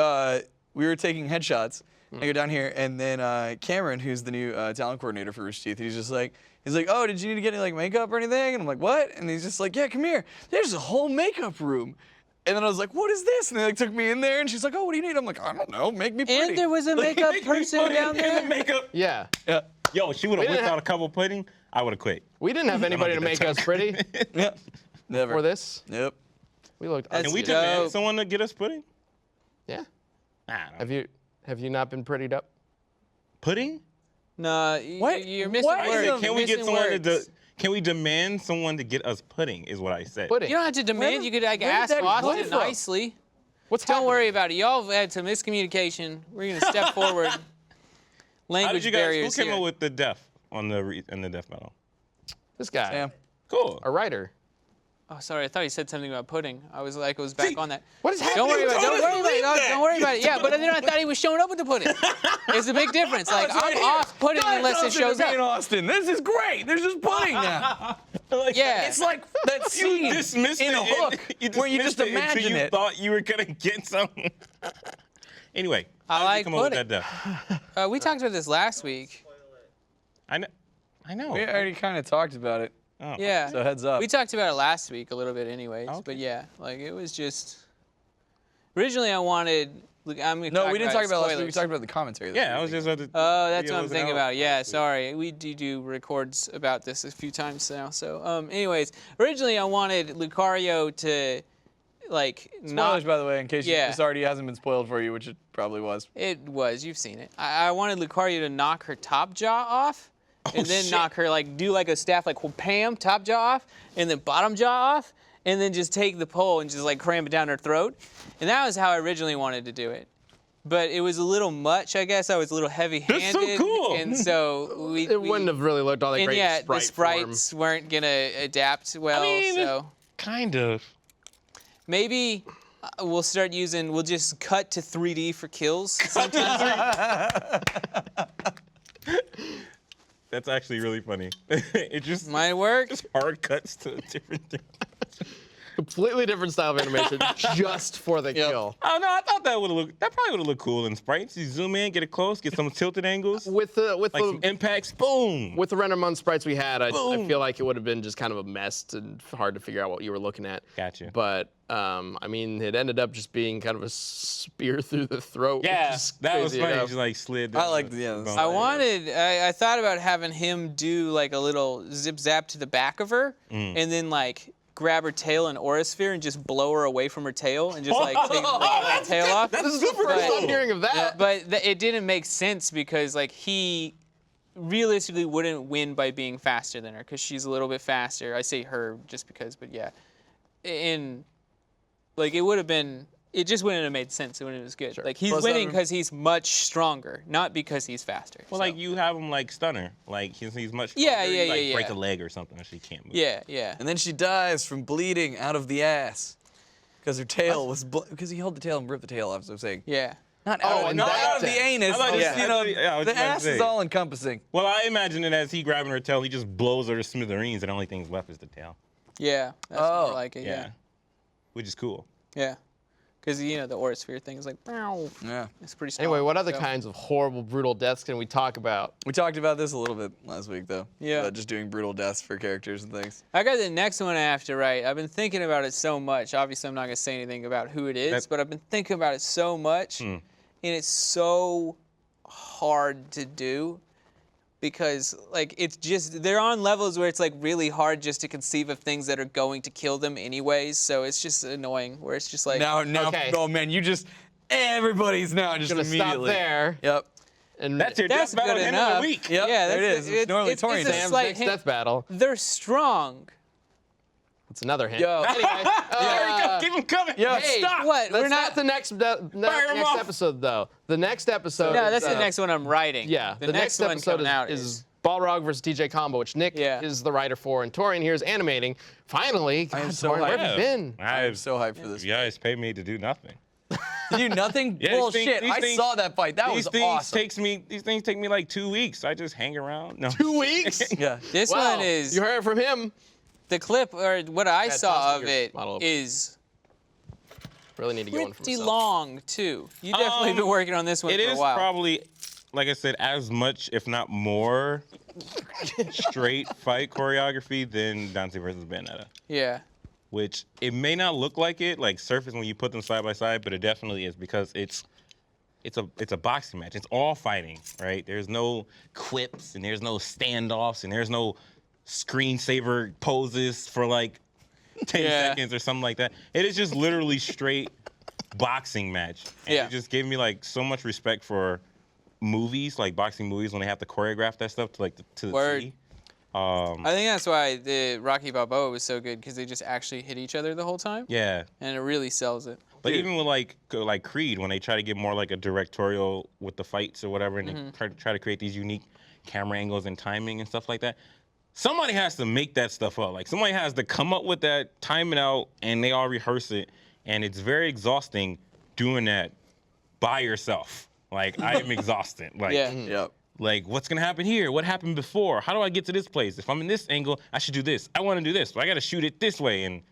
we were taking headshots. I go down here, and then Cameron, who's the new talent coordinator for Rooster Teeth, he's like, oh, did you need to get any like makeup or anything? And I'm like, what? And he's just like, yeah, come here. There's a whole makeup room. And then I was like, what is this? And they like took me in there, and she's like, oh, what do you need? I'm like, I don't know, make me pretty. And there was a makeup person down there. Makeup. Yeah. Yeah, Yo, she would We have didn't whipped have- out a couple pudding. I would have quit. We didn't have anybody to get make that us pretty yeah, never. for this. Yep. We looked. That's Can we dope. demand someone to get us pudding? Yeah. Nah, Have you not been prettied up? pudding? No, What? you're missing What? I words. said, can we get Missing someone words. can we demand someone to get us pudding? Is what I said. Pudding. You don't have to demand. You could like where did ask that come Austin from? nicely. What's Don't happening? worry about it. Y'all have had some miscommunication. We're gonna step forward. How Language did you guys? Who barriers came here. up with the deaf on in the death metal? This guy, Sam. Cool. a writer. Oh, sorry. I thought he said something about pudding. I was back on that. What is happening? Don't worry about it. told Don't us worry to about it. leave No, that. don't worry about it. Yeah, but then I thought he was showing up with the pudding. There's a big difference. Like it's right I'm here. off pudding Guys, unless it Austin shows to be in up. Austin. This is great. There's just pudding now. Like, Yeah. It's like that scene You dismissed in it a hook where you just dismissed it imagine until you it. thought you were gonna get something. Anyway, I how did you like come up with pudding. that death? We talked about this last week. I know. We already kind of talked about it. Oh. Yeah. So heads up. We talked about it last week a little bit, anyways. Okay. But yeah, like it was just. Originally, I wanted. Look, I'm gonna No, talk we didn't talk about it last week. We spoilers. talked about the commentary. this Yeah, I week. was just about to. Oh, that's videos what I'm and thinking out. about. Yeah, sorry. We do records about this a few times now. So, anyways, originally I wanted Lucario to like Spoilers, by the way, in case Yeah. this already hasn't been spoiled for you, which it probably was. It was. You've seen it. I wanted Lucaria to knock her top jaw off, and then shit. knock her do like a staff like Pam top jaw off, and then bottom jaw off, and then just take the pole and just like cram it down her throat. And that was how I originally wanted to do it. But it was a little much, I guess. I was a little heavy-handed. That's so cool. And so It wouldn't have really looked all that And great. yeah, sprite the sprites weren't gonna adapt well. I mean, so kind of. maybe we'll start using. We'll just cut to 3D for kills. That's actually really funny. It just Might work. hard cuts to different things. Completely different style of animation, just for the kill. Oh no, I thought that probably would have looked cool in sprites. You zoom in, get it close, get some tilted angles, With the some impacts, boom. with the render mon sprites we had, I feel like it would have been just kind of a mess and hard to figure out what you were looking at. Gotcha. But I mean, it ended up just being kind of a spear through the throat. Yeah, which is that was crazy funny. enough. Just like slid. I like the- bone. I thought about having him do like a little zip zap to the back of her, and then like grab her tail in Aurasphere and just blow her away from her tail and just like take the tail off. This is the first I'm hearing of that. But it didn't make sense because like he realistically wouldn't win by being faster than her because she's a little bit faster. I say her just because, but yeah. And like it just wouldn't have made sense when it was good. Like he's Plus, winning because he's much stronger, not because he's faster. Well, So, like you have him like stunner, like he's much. Yeah, stronger, yeah, you, like, yeah, break yeah. a leg or something, or she can't move. yeah. And then she dies from bleeding out of the ass. Because her tail was, because he held the tail and ripped the tail off, so I'm saying. Yeah. Not Oh, out, and not that out of the sense. anus, I thought but, you you said- know, yeah, I was the about to ass is say. all encompassing. Well, I imagine it as he grabbing her tail, he just blows her to smithereens, and the only thing's left is the tail. Yeah. That's Oh, more like it. Yeah. Which is cool. Yeah. Because the Aurasphere thing is like, "Meow." Yeah. It's pretty strong. Anyway, what other so- kinds of horrible, brutal deaths can we talk about? We talked about this a little bit last week, though. Yeah. About just doing brutal deaths for characters and things. I got the next one I have to write. I've been thinking about it so much. Obviously, I'm not going to say anything about who it is, but I've been thinking about it so much. And it's so hard to do because, like, it's just, they're on levels where it's, like, really hard just to conceive of things that are going to kill them anyways. So it's just annoying where it's just like, Now, Okay. oh man, everybody's now just Gonna stop immediately. there. Yep. And That's your That's death battle good at the end of enough. the week. Yep, yeah, there it that's is. It's normally Torrian it's a time. Sam's slight next hint. death battle. They're strong. It's another hint. Yo. Anyway, There we go. Keep him coming. Yo, hey, stop. What? That's We're not the next Fire 'em next off. episode though. The next episode. No, is, that's the next one I'm writing. Yeah, The next one episode coming out is Balrog versus DJ Combo, which Nick is the writer for, and Torrian here is animating. Finally, God, am so Torrian, where have you hyped. been? I'm so hyped for this. You guys pay me to do nothing. To do nothing? Yeah, these Bullshit. things- I these saw that fight. That These was things awesome. These things take me like 2 weeks. I just hang around. No. 2 weeks? Yeah. This Wow, one is you heard it from him. the clip, or what I saw toss of your it model up. is Really need to get one for pretty myself. long too. You definitely been working on this one It for a is while. probably, like I said, as much, if not more, straight fight choreography than Dante versus Bayonetta. Yeah. Which it may not look like it, like surface when you put them side by side, but it definitely is because it's a boxing match. It's all fighting, right? There's no quips and there's no standoffs and there's no screensaver poses for like 10 seconds or something like that. It is just literally straight boxing match. And Yeah. it just gave me like so much respect for movies, like boxing movies, when they have to choreograph that stuff to like to the Word. T. I think that's why the Rocky Balboa was so good because they just actually hit each other the whole time, Yeah. and it really sells it. But even with like Creed, when they try to get more like a directorial with the fights or whatever, and they try to create these unique camera angles and timing and stuff like that, somebody has to make that stuff up. Like somebody has to come up with that, time it out, and they all rehearse it. And it's very exhausting doing that by yourself. Like I am exhausted. Like, Yeah. Yep. like what's gonna happen here? What happened before? How do I get to this place? If I'm in this angle, I should do this. I want to do this, but I got to shoot it this way. And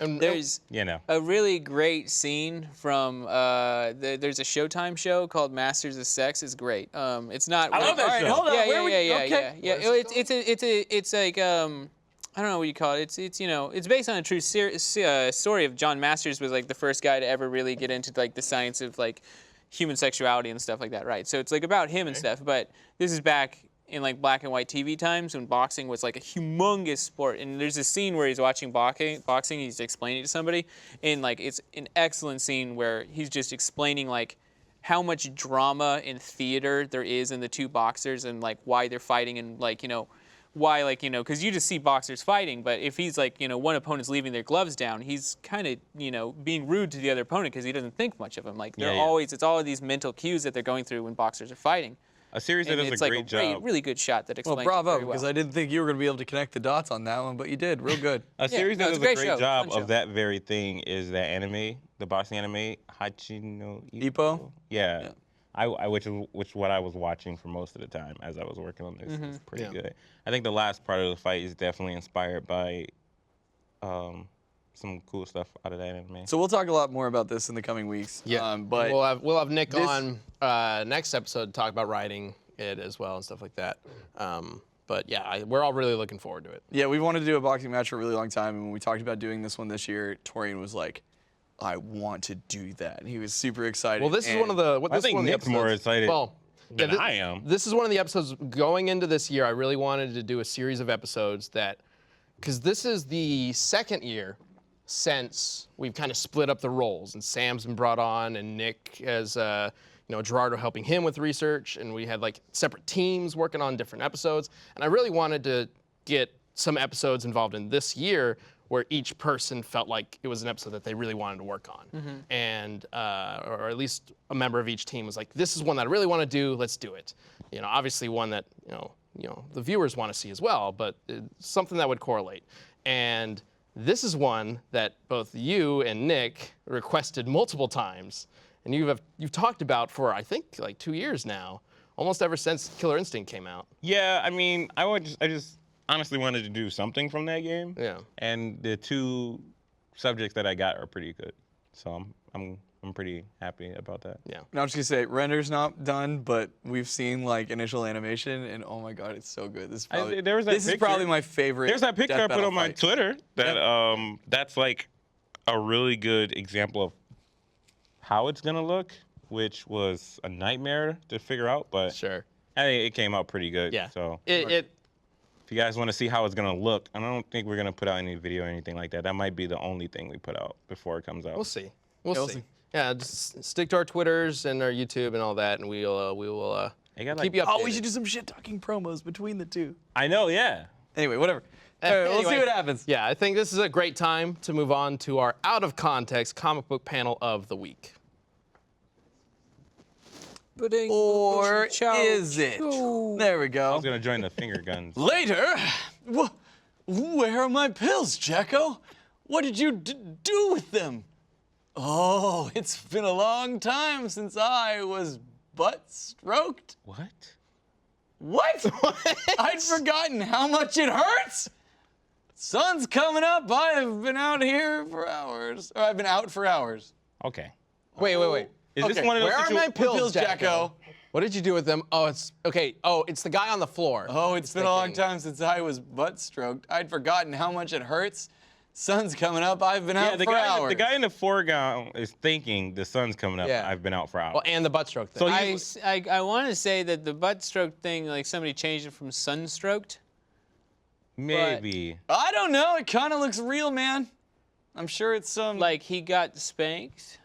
And There's you know. a really great scene from there's a Showtime show called Masters of Sex. It's great. It's not. I love that All right, show. hold on. Yeah, Where yeah, we, okay. It's like I don't know what you call it. It's it's based on a true story of John Masters was like the first guy to ever really get into like the science of like human sexuality and stuff like that, right? So it's like about him and stuff. But this is back in like black and white TV times when boxing was like a humongous sport. And there's a scene where he's watching boxing, he's explaining it to somebody, and like it's an excellent scene where he's just explaining like how much drama and theater there is in the two boxers and like why they're fighting and like, you know, why, like, you know, because you just see boxers fighting, but if he's like, you know, one opponent's leaving their gloves down, he's kind of, you know, being rude to the other opponent because he doesn't think much of him. Like, they're always, it's all of these mental cues that they're going through when boxers are fighting. A series that does a great job. Really good shot that explains Well, bravo, it very well. because I didn't think you were going to be able to connect the dots on that one, but you did. Real good. A series that it's does a a great great show. job Fun of show. that very thing is that anime, the boxing anime, Hachi no Ippo? Yeah. Which is what I was watching for most of the time as I was working on this. It's pretty good. I think the last part of the fight is definitely inspired by some cool stuff out of that anime. So we'll talk a lot more about this in the coming weeks. Yeah, But we'll have Nick on next episode to talk about writing it as well and stuff like that. But yeah, we're all really looking forward to it. yeah, we wanted to do a boxing match for a really long time, and when we talked about doing this one this year, Torrian was like, I want to do that. He was super excited. Well, this is one of the. This I is think one of the Nick's more episodes- excited Well, than I am. This is one of the episodes going into this year. I really wanted to do a series of episodes that, because this is the second year since we've kind of split up the roles, and Sam's been brought on, and Nick has, you know, Gerardo helping him with research, and we had like separate teams working on different episodes, and I really wanted to get some episodes involved in this year where each person felt like it was an episode that they really wanted to work on, and or at least a member of each team was like, "This is one that I really want to do. Let's do it." You know, obviously one that you know the viewers want to see as well, but it's something that would correlate. And this is one that both you and Nick requested multiple times, and you've talked about for I think like 2 years now, almost ever since Killer Instinct came out. Yeah, I mean, I just honestly wanted to do something from that game. Yeah. And the two subjects that I got are pretty good, so I'm pretty happy about that. Yeah. Now, I'm just gonna say, render's not done, but we've seen like initial animation, and oh my god, it's so good. This is probably, there was that this is picture. probably my favorite. There's that picture death I put battle on my fight. Twitter that that's like a really good example of how it's gonna look, which was a nightmare to figure out, but Sure. I think it came out pretty good. Yeah. So It if you guys want to see how it's gonna look, I don't think we're gonna put out any video or anything like that. That might be the only thing we put out before it comes out. We'll see. we'll see. see. Yeah, just stick to our Twitters and our YouTube and all that, and we will They got, keep like- you updated. Oh, we should do some shit talking promos between the two. I know, yeah. Anyway, whatever. All right, we'll see Anyway, what happens. Yeah, I think this is a great time to move on to our out of context comic book panel of the week. Or Ciao. is it? There we I go. was gonna join the finger guns. Later, where are my pills, Jacko? What did you do with them? Oh, it's been a long time since I was butt stroked. What? What? I'd forgotten how much it hurts. Sun's coming up. I've been out here for hours. Or I've been out for hours. Okay. Wait. Is this Okay, one of those Where are situa- my pills, pills, Jacko? What did you do with them? Oh, it's okay. Oh, it's the guy on the floor. Oh, it's been a long thinking. time since I was butt stroked. I'd forgotten how much it hurts. Sun's coming up. I've been out Yeah, the for guy, hours. the guy in the foreground is thinking the sun's coming up. Yeah. I've been out for hours. Well, and the butt stroke thing. So I want to say that the butt stroke thing, like somebody changed it from sunstroked. Maybe. I don't know. It kind of looks real, man. I'm sure it's some. Like he got spanked.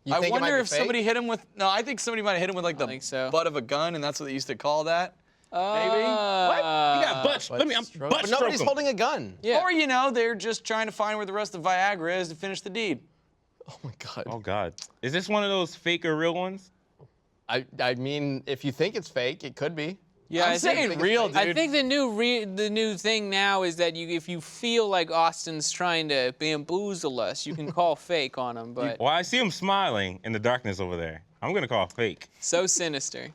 You I think it might wonder be if fake? somebody hit him with. No, I think somebody might have hit him with like the think so. butt of a gun, and that's what they used to call that. What? You got butt. Let me. I'm Stroke? butt But nobody's stroke him. holding a gun. Yeah. Or they're just trying to find where the rest of Viagra is to finish the deed. Oh my god. Oh God. Is this one of those fake or real ones? I mean, if you think it's fake, it could be. Yeah, I'm I think- saying real, dude. I think the new thing now is that if you feel like Austin's trying to bamboozle us, you can call fake on him. But Well, I see him smiling in the darkness over there. I'm gonna call fake. so sinister.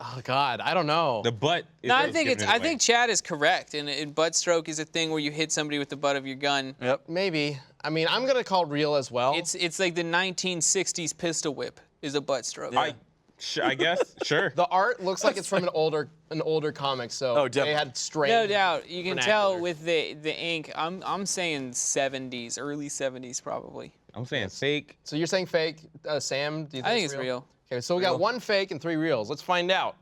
Oh god, I don't know. The butt. Is No, I what's think giving it's. it I away. think Chad is correct. And butt stroke is a thing where you hit somebody with the butt of your gun. Yep. Maybe. I mean, I'm gonna call real as well. It's like the 1960s pistol whip is a butt stroke. I guess. Sure. the art looks like it's from an older comic, so Oh, they definitely. had strange. No doubt. You can tell vernacular. with the ink. I'm saying 70s, early 70s probably. I'm saying fake. So you're saying fake, Sam? Do you think I think it's real. Okay, so we got one fake and 3 reals. Let's find out.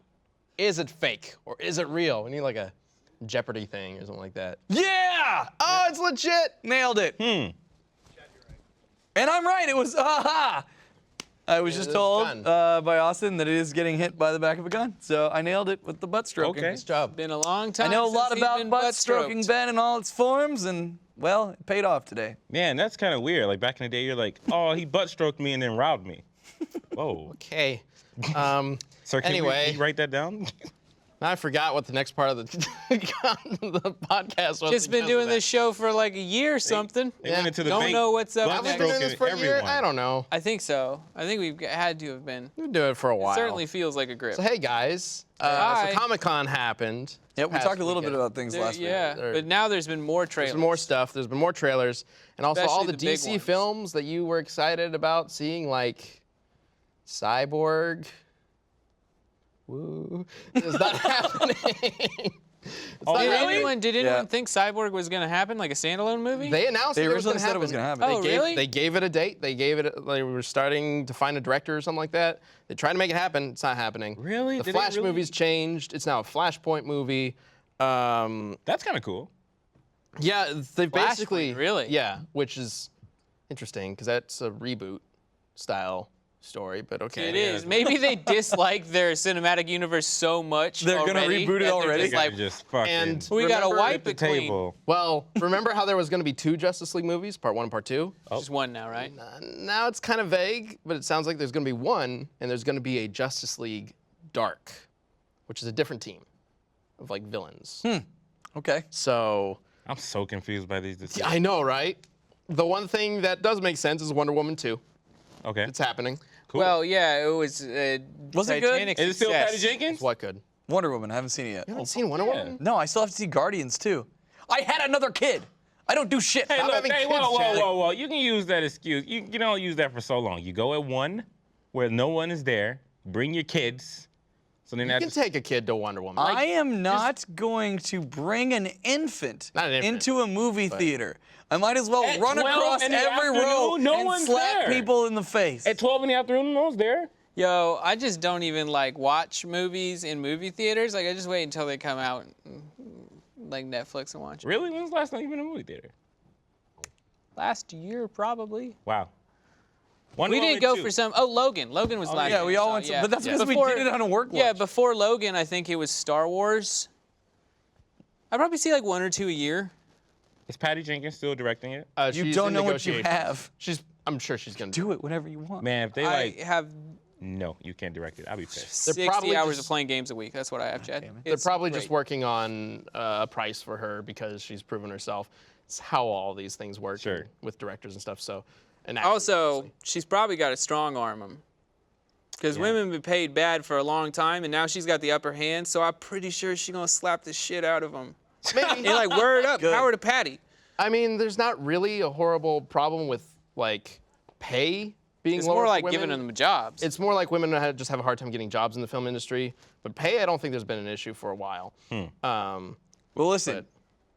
is it fake or is it real? We need like a Jeopardy thing or something like that. Yeah! Oh, it's legit. Nailed it. And I'm right. It was I was just it is told gun. by Austin that it is getting hit by the back of a gun. So I nailed it with the butt stroking. Okay. Nice job. Been a long time. I know a since lot he's about been butt stroking, stroked. Ben, in all its forms, and well, it paid off today. Man, that's kind of weird. Like back in the day, you're like, oh, he butt stroked me and then robbed me. Whoa. Okay. Sir, can Anyway. we write that down? Now I forgot what the next part of the podcast was. Just been because doing of this show for like a year or something. They went into the Don't bank. know what's up butt Have we next. been doing this for a stroking year? everyone. I don't know. I think so. I think we've had to have been. We've been doing it for a while. Certainly feels like a grip. So hey guys, Hi. so Comic-Con happened. Yeah, we past talked a little bit weekend. about things last week. Yeah, There- but now there's been more trailers. There's been more stuff. There's been more trailers, and also all Especially the the big DC ones. films that you were excited about seeing, like Cyborg. Woo! Is not happening. Oh, Did really? anyone think Cyborg was gonna happen, like a standalone movie? They announced They it was originally going to said happen. it was going to happen. Oh, really? They gave it a date. They were starting to find a director or something like that. They tried to make it happen. It's not happening. Really? The Did they Flash really? movie's changed. It's now a Flashpoint movie. That's kind of cool. Yeah, they basically really? Yeah, which is interesting because that's a reboot style story. But okay, It is. Maybe they dislike their cinematic universe so much. They're gonna already reboot it that they're already? just like, Just fucking and we gotta remember wipe the it clean. table. Well, remember how there was going to be 2 Justice League movies, part 1 and part 2? Just one now, right? Now it's kind of vague, but it sounds like there's going to be one, and there's going to be a Justice League Dark, which is a different team of like villains. Okay. So I'm so confused by these decisions. I know, right? The one thing that does make sense is Wonder Woman 2. Okay. It's happening. Cool. Well, yeah, it was. Was it good? Titanic Is it still success. Patty Jenkins? It's what good? Wonder Woman. I haven't seen it yet. You haven't seen Wonder Woman? No, I still have to see Guardians too. I had another kid. I don't do shit. Hey, Stop look, having hey, kids, Chad. whoa. You can use that excuse. You don't use that for so long. You go at 1 where no one is there. Bring your kids. So then You can take a kid to Wonder Woman. I am not going to bring an infant, Not an infant, into a movie theater. I might as well At run 12 across in the every row afternoon, no and one's slap there. people in the face. At 12 in the afternoon, no one's there. Yo, I just don't even like watch movies in movie theaters. Like I just wait until they come out, like Netflix, and watch. Really? When's the last time you've been in a movie theater? Last year, probably. Wow. We did go for some. Oh, Logan. Logan was last year. yeah, we all so, went to, yeah. but that's because Before- we did it on a work lunch. Yeah, before Logan, I think it was Star Wars. I probably see like 1 or 2 a year. Is Patty Jenkins still directing it? You She's don't in know what you negotiations. have. I'm sure she's gonna Do it whenever you want. Man, if they I like, have no, you can't direct it. I'll be pissed. They're 60 probably hours just- of playing games a week. That's what I have, Chad. They're It's probably great. just working on a price for her because she's proven herself. It's how all these things work Sure. with directors and stuff. So, and actors, Also, obviously. she's probably got to strong arm him. Because women have been paid bad for a long time, and now she's got the upper hand, so I'm pretty sure she's going to slap the shit out of him. maybe. And like, word up, power to Patty. I mean, there's not really a horrible problem with like pay being It's lower more for like women. giving them jobs. It's more like women just have a hard time getting jobs in the film industry. But pay, I don't think there's been an issue for a while. Well, listen, But-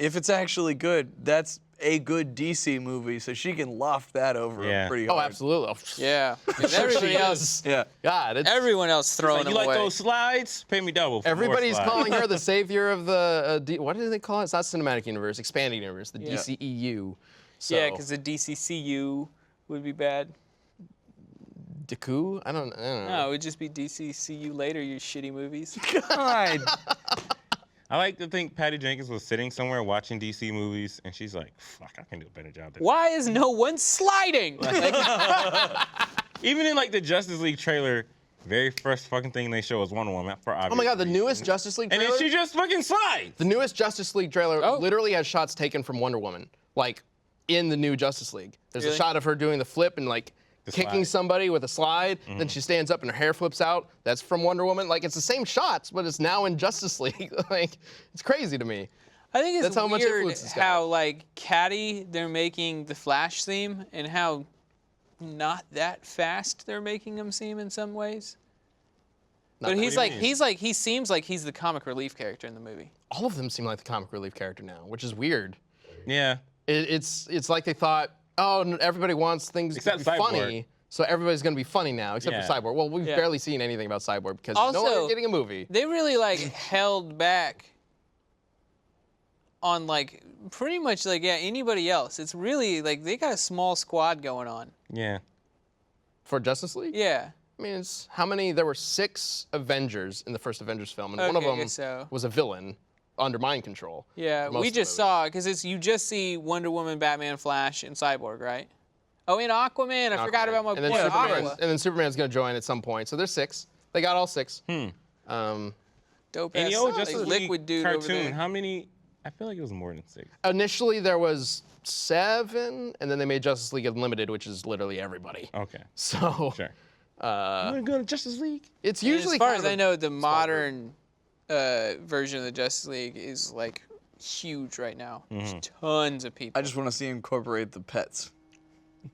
if it's actually good, that's a good DC movie, so she can loft that over Yeah. pretty Oh, hard. absolutely. yeah. 'Cause Sure everybody she else, is. Yeah. God, it's, everyone else throwing Like, them you like away. those slides? Pay me double. For more everybody's slides. calling her the savior of the what do they call it? It's not cinematic universe, expanding universe, the DCEU. So, Yeah, because the DCCU would be bad. Deku? I don't know. No, it would just be DCCU later, you shitty movies. God. I like to think Patty Jenkins was sitting somewhere watching DC movies, and she's like, "Fuck, I can do a better job than." Why is no one sliding? Like, Even in like the Justice League trailer, very first fucking thing they show is Wonder Woman for obvious. Oh my God, the reasons. newest Justice League And trailer? then she just fucking slides. The newest Justice League trailer Oh. literally has shots taken from Wonder Woman, like in the new Justice League. There's a Really? shot of her doing the flip and like kicking slide. somebody with a slide. Then she stands up and her hair flips out. That's from Wonder Woman. Like it's the same shots, but it's now in Justice League. Like it's crazy to me. I think it's That's how much weird influence it's got. how like catty they're making the Flash theme and how not that fast they're making him seem in some ways. Not But that- he's do you like mean? he seems like he's the comic relief character in the movie. all of them seem like the comic relief character now, which is weird. Yeah. It's like they thought, oh, everybody wants things Except to be Cyborg. funny. So everybody's going to be funny now, except Yeah. for Cyborg. Well, we've Yeah. barely seen anything about Cyborg because no Also, longer getting a movie. They really like held back on like pretty much like anybody else. It's really like they got a small squad going on. Yeah. For Justice League? Yeah. I mean, it's how many? There were 6 Avengers in the first Avengers film, and one of Okay, I them guess so. was a villain under mind control. Yeah, for most we of the just movie. saw because you just see Wonder Woman, Batman, Flash, and Cyborg, right? Oh, and Aquaman. I forgot about my and then boy Superman, Aqua. and then Superman's going to join at some point. So there's 6. They got all 6. Dope And ass the old Justice League liquid dude over cartoon, there. how many? I feel like it was more than 6. Initially, there was 7, and then they made Justice League Unlimited, which is literally everybody. Okay. So Sure. I'm gonna go to Justice League. it's And usually as far kind as of I a know, the small group. modern version of the Justice League is like huge right now. There's tons of people. I just want to see him incorporate the pets.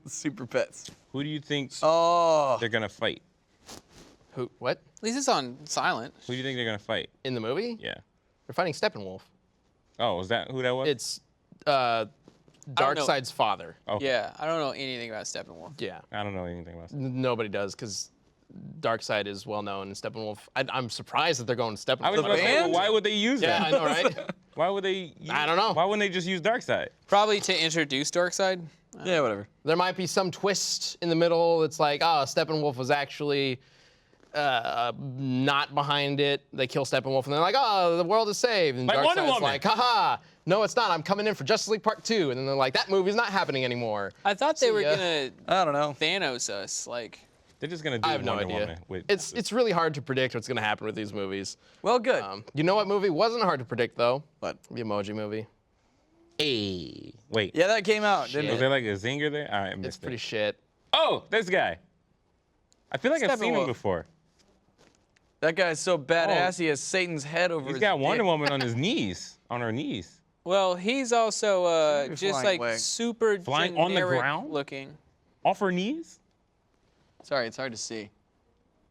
The super pets. Who do you think Oh. they're gonna fight? Who? What? At least it's on silent. Who do you think they're gonna fight? In the movie? Yeah. They're fighting Steppenwolf. Oh, is that who that was? It's know. Darkseid's father. Okay. Yeah, I don't know anything about Steppenwolf. Yeah. I don't know anything about that. Nobody does because Darkseid is well known, and Steppenwolf. I'm surprised that they're going to Steppenwolf. I was about to say, well, why would they use Yeah, that? I know, right? Why would they? I don't know. Why wouldn't they just use Darkseid? Probably to introduce Darkseid. Yeah, whatever. There might be some twist in the middle. It's like, oh, Steppenwolf was actually not behind it. They kill Steppenwolf, and they're like, oh, the world is saved. And Like Wonder Darkseid's Woman. like, haha, no, it's not. I'm coming in for Justice League Part 2. And then they're like, that movie's not happening anymore. I thought they See were ya. gonna I don't know. Thanos us. Like, They're just gonna do I have no Wonder idea. Woman with. It's really hard to predict what's going to happen with these movies. Well, good. You know what movie wasn't hard to predict, though? What? The Emoji Movie. Hey. Wait. Yeah, that came out, didn't Was it? there like a zinger there? All right, I missed It's it. pretty shit. Oh, this guy. I feel like I've seen him Steppenwolf. before. That guy's so badass, Oh. he has Satan's head over He's his got Wonder dick. Woman on his knees, on her knees. well, he's also Maybe just flying like away. super Flying on the generic ground? looking. Off her knees? Sorry, it's hard to see.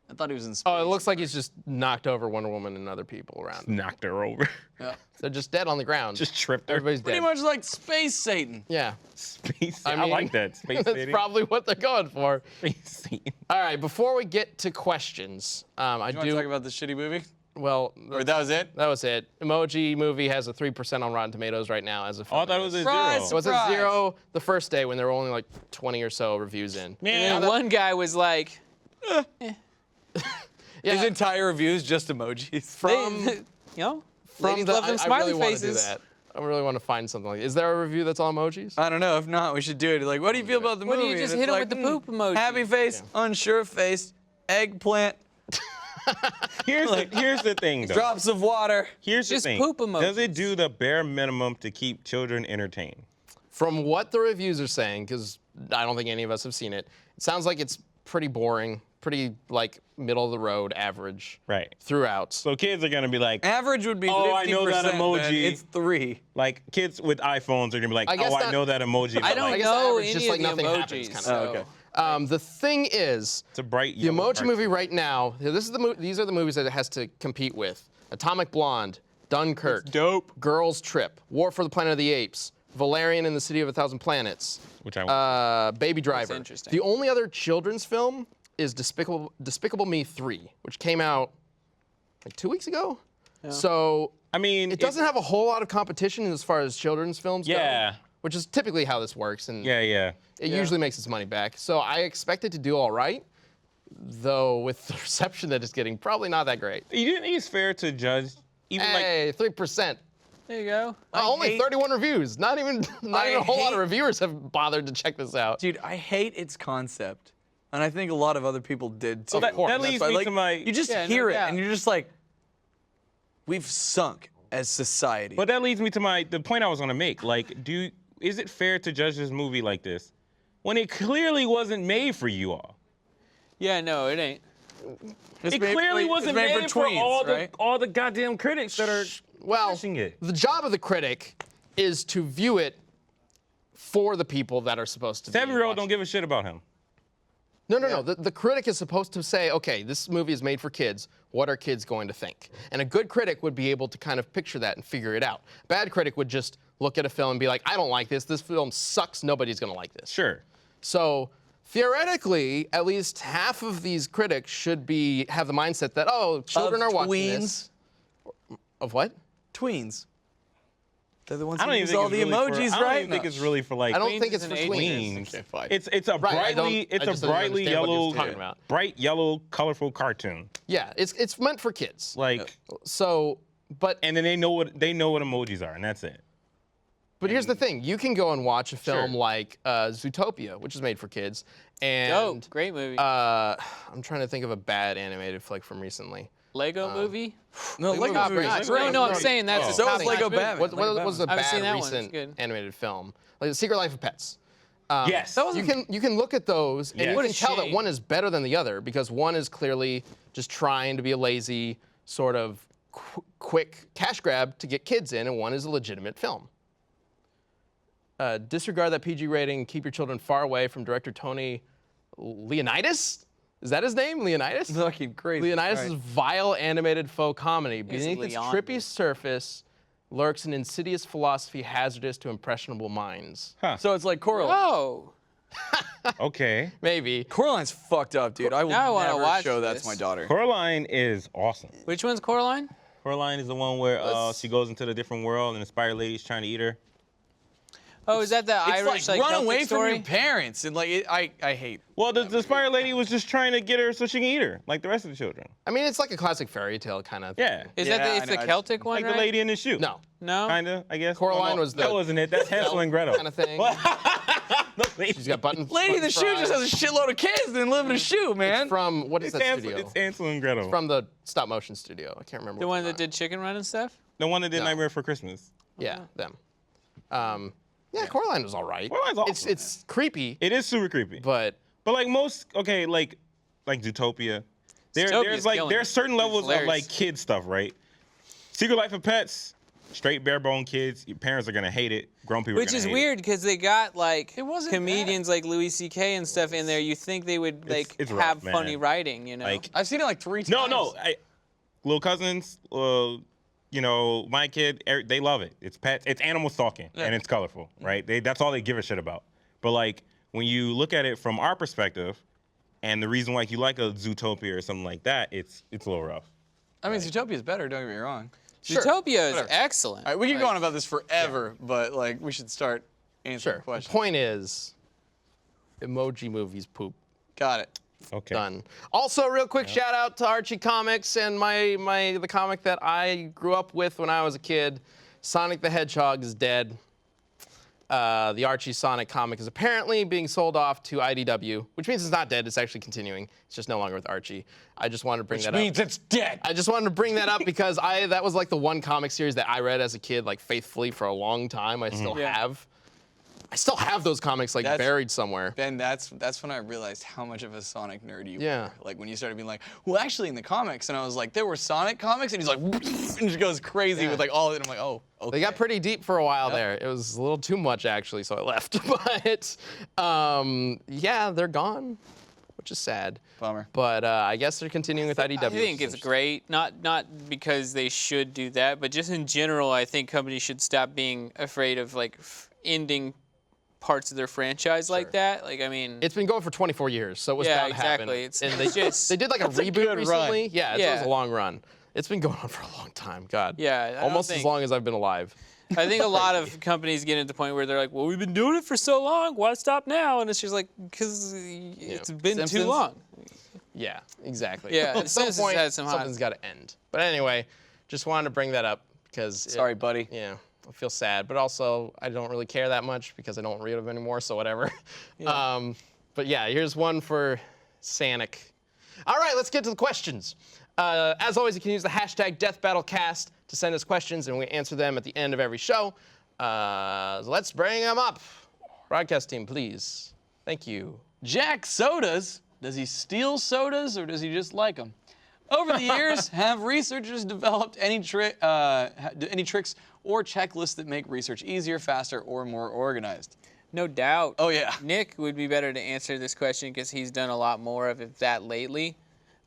I thought he was in space. Oh, it looks like he's just knocked over Wonder Woman and other people around. Knocked her over. Yeah. They're just dead on the ground. Just tripped her. Everybody's Pretty dead. much like Space Satan. Yeah. Space. I I, mean, like that. Space That's dating. probably what they're going for. Space Satan. All right, before we get to questions, I You want do. to talk about the shitty movie? Well, Or that was it? that was it. Emoji Movie has a 3% on Rotten Tomatoes right now as of. Oh, I thought it was a Surprise! zero. So it's at Surprise! 0 the first day when there were only like 20 or so reviews in. Man, And one guy was like, Yeah, His entire review is just emojis. from you know, from ladies the, love them I smiley really want to do faces. that. I really want to find something like. Is there a review that's all emojis? I don't know. If not, we should do it. Like, what do you feel about the What do movie? you just And hit it's him like, with the poop emoji? Happy face, unsure face, eggplant, here's the thing, though. drops of water. Here's Just the thing. poop Does it emojis. do the bare minimum to keep children entertained? From what the reviews are saying, because I don't think any of us have seen it, it sounds like it's pretty boring, pretty like middle of the road, average Right. throughout. So kids are gonna be like, Average would be 50%. Oh, I know that man. emoji. It's 3. like kids with iPhones are gonna be like, I guess oh, I not- know that emoji. I but, don't like, guess know average, any just of like the nothing emojis. happens kinda. So. Oh, okay. The thing is, It's a bright the yellow Emoji cartoon. Movie right now. These are the movies that it has to compete with: Atomic Blonde, Dunkirk, Dope. Girls Trip, War for the Planet of the Apes, Valerian and the City of a Thousand Planets, Which I want. Baby Driver. interesting. The only other children's film is Despicable Me 3, which came out like 2 weeks ago. So I mean, it doesn't have a whole lot of competition as far as children's films go, Yeah. which is typically how this works, and Yeah. it usually makes its money back. So I expect it to do all right, though with the reception that it's getting, probably not that great. You didn't think it's fair to judge even like Hey, 3%. There you go. Only hate- 31 reviews. Not even a whole lot of reviewers have bothered to check this out. Dude, I hate its concept. And I think a lot of other people did too. Well, that course. leads That's why, me like, to my. You just Yeah, no hear it doubt. and you're just like, we've sunk as society. But that leads me to the point I was gonna make. Like, is it fair to judge this movie like this when it clearly wasn't made for you all? Yeah, no, it ain't. It's It made- clearly it's wasn't made made for for tweens, right? all the goddamn critics that are Well, bashing it. the job of the critic is to view it for the people that are supposed to be 7-year-old don't watching. give a shit about him. No. The critic is supposed to say, okay, this movie is made for kids. What are kids going to think? And a good critic would be able to kind of picture that and figure it out. A bad critic would just look at a film and be like, I don't like this. This film sucks. Nobody's going to like this. Sure. So theoretically, at least half of these critics should have the mindset that, children are watching this. Of what? Tweens. They're the ones I who don't even use think all it's the really emojis, for, I don't right? even think it's really for like I don't think is it's for an tweens. tweens. Okay, fine. It's a Right, I brightly just didn't brightly understand what he was yellow talking about. bright yellow colorful cartoon. Yeah, it's meant for kids. Like So, but and then they know what emojis are, and that's it. But here's the thing: you can go and watch a film Sure. like Zootopia, which is made for kids, and Dope. Great movie. I'm trying to think of a bad animated flick from recently. Lego movie? No, Lego Lego movie. movies. No, I'm saying that's a So is top Lego movie. Batman. What was a I haven't bad seen that one. It's recent good. animated film? Like The Secret Life of Pets. Yes. You can look at those and you What can a tell that shame. one is better than the other because one is clearly just trying to be a lazy sort of quick cash grab to get kids in, and one is a legitimate film. Disregard that PG rating. Keep your children far away from director Tony Leonidas. Is that his name? Leonidas? Fucking crazy. Leonidas' Right. vile animated faux comedy. Beneath its Leon. trippy surface lurks an insidious philosophy hazardous to impressionable minds. So it's like Coraline. Oh. Okay. Maybe. Coraline's fucked up, dude. I will Now I wanna never watch show that this. to my daughter. Coraline is awesome. Which one's Coraline? Coraline is the one where she goes into the different world and the spider lady's trying to eat her. Oh, is that the It's Irish like run Celtic away story? from your parents, and like I hate. Well, the spider lady was just trying to get her so she can eat her, like the rest of the children. I mean, it's like a classic fairy tale kind of. Yeah. Is Yeah, that I it's know, the I Celtic one, Like right? the lady in the shoe. No. No. Kinda, I guess. Coraline was that the- wasn't it. That's Hansel and Gretel. Kind of thing. The lady- She's got buttons. Lady in the shoe just has a shitload of kids and live in a shoe, man. It's from what is It's that Hansel, studio? it's Hansel and Gretel. From the stop motion studio. I can't remember. The what one it's that did Chicken Run and stuff? the one that did No. Nightmare for Christmas. Yeah, them. Yeah, Coraline was all right. Coraline's awesome, It's creepy, It is super creepy. but But like Zootopia, Zootopia's killing there's it. certain It's levels of hilarious. like kid stuff, right? Secret Life of Pets, straight bare bone kids. Your parents are gonna hate it. Grown people. Which are gonna is hate weird because they got like wasn't comedians like Louis C.K. and stuff in there. You think they would like it's rough, have man. funny writing, you know? Like I've seen it like 3 times. no, little cousins. My kid, they love it. It's pets. It's animal stalking, and it's colorful, right? That's all they give a shit about. But like when you look at it from our perspective, and the reason why you like a Zootopia or something like that, it's a little rough. I mean, Zootopia's better. Don't get me wrong. Zootopia is Whatever. excellent. All right, we can go on about this forever, but like we should start answering sure. The questions. point is, emoji movies poop. Got it. Okay. Done. Also, real quick shout out to Archie Comics and the comic that I grew up with when I was a kid. Sonic the Hedgehog is dead. The Archie Sonic comic is apparently being sold off to IDW, which means it's not dead. It's actually continuing. It's just no longer with Archie. I just wanted to bring that up. it's dead. I just wanted to bring that up because that was like the one comic series that I read as a kid, like faithfully for a long time. I still have. I still have those comics like buried somewhere. Ben, that's when I realized how much of a Sonic nerd you Yeah. were. Like when you started being like, well, actually in the comics, and I was like, there were Sonic comics, and he's like, and just goes crazy with like all of it. I'm like, oh, okay. They got pretty deep for a while there. It was a little too much actually, so I left. But yeah, they're gone, which is sad. Bummer. But I guess they're continuing with IDW. I think it's great, not because they should do that, but just in general, I think companies should stop being afraid of like ending parts of their franchise like that. Like, I mean, It's been going for 24 years, so it was bound to happen. exactly. It's And they just they did like a reboot good recently. run. Yeah, it was a long run. It's been going on for a long time. God. Yeah, I don't Almost as think- long as I've been alive. I think a lot of companies get to the point where they're like, well, we've been doing it for so long, why stop now? And it's just like, because it's been Simpsons? too long. Yeah, exactly. Yeah, At some Simpsons point, had some hot- something's got to end. But anyway, just wanted to bring that up because. Sorry, buddy. Yeah, I feel sad, but also I don't really care that much because I don't read them anymore, so whatever. But yeah, here's one for Sanic. All right, let's get to the questions. As always, you can use the hashtag DeathBattleCast to send us questions, and we answer them at the end of every show. So let's bring them up. Broadcast team, please. Thank you. Jack Sodas. Does he steal sodas or does he just like them? Over the years, have researchers developed any tricks or checklists that make research easier, faster, or more organized? No doubt. Oh, yeah. Nick would be better to answer this question because he's done a lot more of it that lately.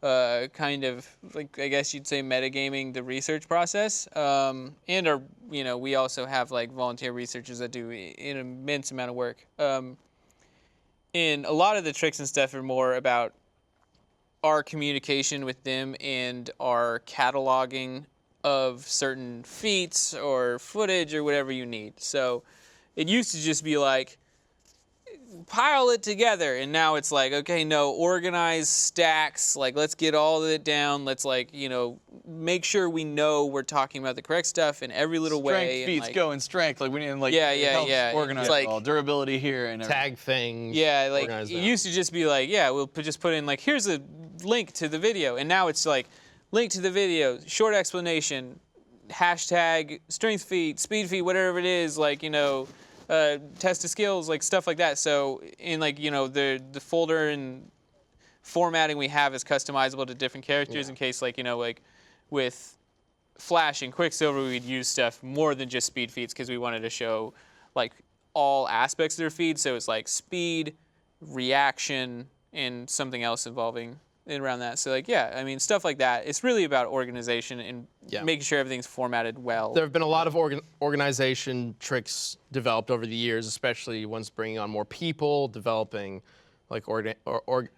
Kind of, like, I guess you'd say metagaming the research process. And we also have like volunteer researchers that do an immense amount of work. And a lot of the tricks and stuff are more about our communication with them and our cataloging of certain feats or footage or whatever you need. So it used to just be like, pile it together, and now it's like, okay, no, organize stacks, like let's get all of it down, let's like, you know, make sure we know we're talking about the correct stuff in every little way. Strength feats like, go in strength, like we need like Yeah, it yeah, helps yeah. organize It's like- it all. Durability here and everything. Tag things. Yeah, like organize it them. used to just be like, yeah, we'll just put in like, here's a link to the video, and now it's like, link to the video, short explanation, hashtag strength feat, speed feat, whatever it is, like, you know, test of skills, like stuff like that. So in like, you know, the folder and formatting we have is customizable to different characters in case, like, you know, like with Flash and Quicksilver, we'd use stuff more than just speed feats because we wanted to show like all aspects of their feed. So it's like speed, reaction, and something else involving around that. So like, yeah, I mean, stuff like that. It's really about organization and making sure everything's formatted well. There have been a lot of organization tricks developed over the years, especially ones bringing on more people, developing like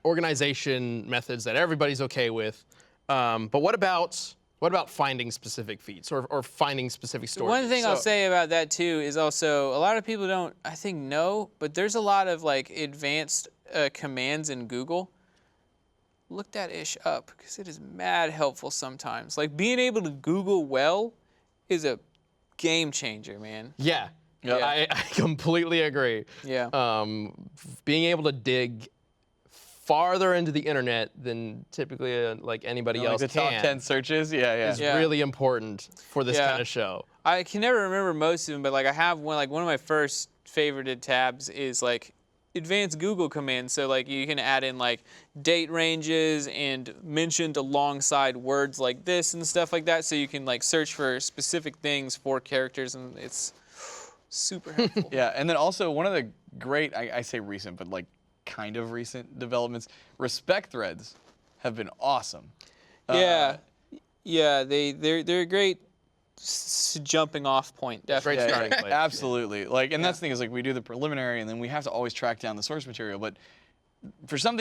organization methods that everybody's okay with. But what about finding specific feats or finding specific stories? One thing I'll say about that too is also a lot of people don't, I think, know, but there's a lot of like advanced commands in Google. Look that ish up because it is mad helpful sometimes. Like being able to Google well is a game changer, man. Yeah. Yeah. I completely agree. Yeah. Being able to dig farther into the internet than typically like anybody Like else the top can 10 searches, yeah. is really important for this Yeah. kind of show. I can never remember most of them, but like I have one of my first favorited tabs is like advanced Google commands. So like you can add in like date ranges and mentioned alongside words like this and stuff like that. So you can like search for specific things for characters, and it's super helpful. Yeah, and then also one of the great, I say recent, but like kind of recent developments, respect threads have been awesome. Yeah, they're a great jumping off point. Definitely. Great starting place. Absolutely. Like, and that's the thing is like we do the preliminary and then we have to always track down the source material. But for some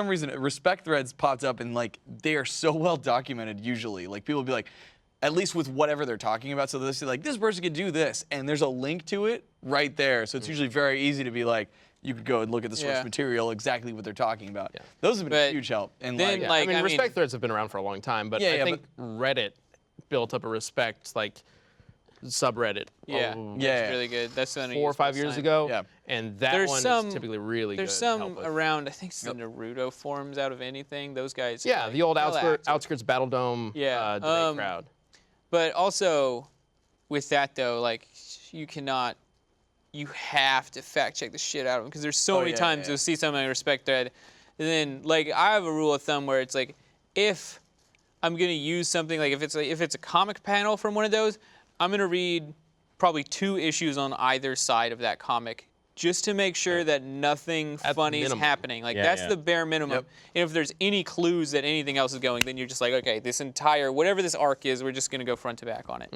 reason, respect threads popped up and like they are so well documented usually. Like people will be like, at least with whatever they're talking about. So they'll say like, this person could do this, and there's a link to it right there. So it's usually very easy to be like, you could go and look at the source material, exactly what they're talking about. Yeah. Those have been a huge help. And then, like, like, I mean, I respect mean- threads have been around for a long time, but I think Reddit built up a respect like subreddit. Yeah, Yeah. really good. That's the one I 4 or used 5 last years time. ago. Yeah. And that There's one some- is typically really There's good. to help some with. around, I think it's the Naruto forums out of anything. Those guys. Yeah, like, the old hella active. outskirts Battle Dome Yeah, debate crowd. But also, with that though, like you have to fact check the shit out of them because there's so many times you'll see something I respect thread, and then like I have a rule of thumb where it's like if I'm gonna use something like if it's a comic panel from one of those, I'm gonna read probably 2 issues on either side of that comic just to make sure that nothing funny is minimum. happening. Like Yeah, that's yeah. the bare minimum. And if there's any clues that anything else is going, then you're just like, okay, this entire whatever this arc is, we're just gonna go front to back on it.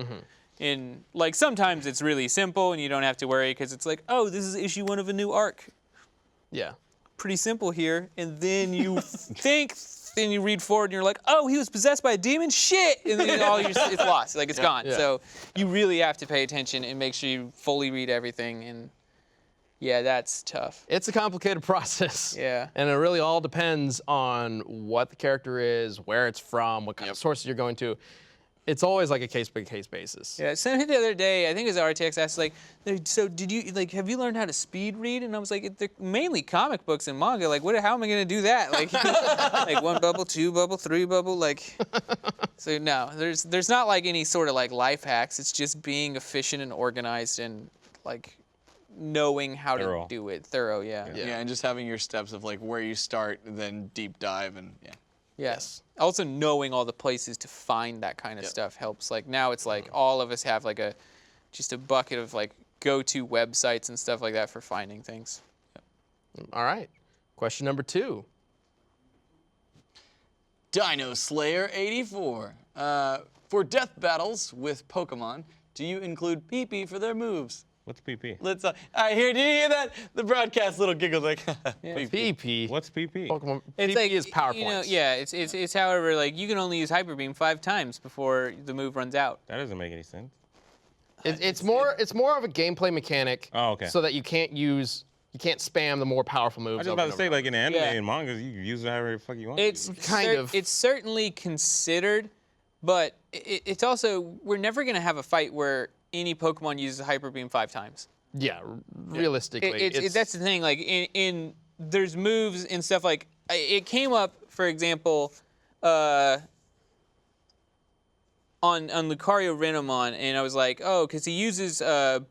And like sometimes it's really simple and you don't have to worry because it's like, oh, this is issue 1 of a new arc. Yeah. Pretty simple here. And then you think, then you read forward and you're like, oh, he was possessed by a demon? Shit! And then it's lost. Like it's gone. Yeah. So you really have to pay attention and make sure you fully read everything. And yeah, that's tough. It's a complicated process. Yeah. And it really all depends on what the character is, where it's from, what kind of sources you're going to. It's always like a case-by-case basis. Yeah, somebody the other day, I think it was RTX, asked like, so have you learned how to speed read? And I was like, they're mainly comic books and manga. Like, how am I gonna do that? Like, like 1 bubble, 2 bubble, 3 bubble, like. So no, there's not like any sort of like life hacks. It's just being efficient and organized and like knowing how to do it. Thorough, yeah. yeah, and just having your steps of like where you start, then deep dive, and Yes. Also knowing all the places to find that kind of stuff helps. Like now it's like all of us have like just a bucket of like go-to websites and stuff like that for finding things. All right. Question number 2. Dino Slayer 84. For death battles with Pokemon, do you include pee-pee for their moves? What's PP? Let's. All right, here. Do you hear that? The broadcast little giggle like. PP. What's PP? Pokemon. It's PP like, is power you know, points. yeah, it's however, like, you can only use Hyper Beam 5 times before the move runs out. That doesn't make any sense. It's more of a gameplay mechanic. Oh, okay. So that you can't spam the more powerful moves. I was just over about to and say, over. like in anime Yeah. and mangas, you can use it however the fuck you want. It's Kind of. It's certainly considered, but it's also, we're never gonna have a fight where any Pokemon uses Hyper Beam 5 times. Yeah, realistically, That's the thing. Like there's moves and stuff like it came up, for example, on Lucario Renamon, and I was like, oh, because he uses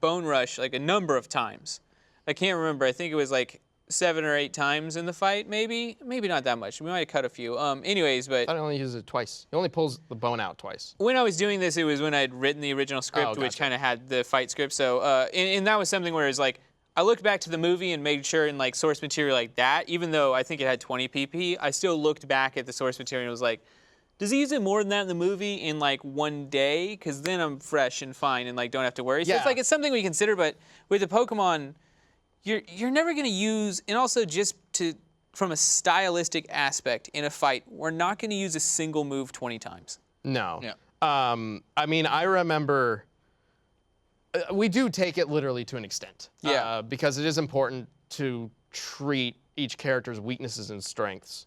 Bone Rush like a number of times. I can't remember. I think it was like 7 or 8 times in the fight, maybe not that much. We might have cut a few. Anyways, but I only use it twice. He only pulls the bone out twice. when I was doing this, it was when I had written the original script, which gotcha. kind of had the fight script. So, and that was something where it's like, I looked back to the movie and made sure in like source material like that, even though I think it had 20 PP, I still looked back at the source material and was like, does he use it more than that in the movie in like one day? Because then I'm fresh and fine and like don't have to worry. So Yeah. it's like, it's something we consider, but with the Pokemon, you're never gonna use, and also just from a stylistic aspect in a fight, we're not gonna use a single move 20 times. No. Yeah. I mean, I remember we do take it literally to an extent. Yeah. Because it is important to treat each character's weaknesses and strengths,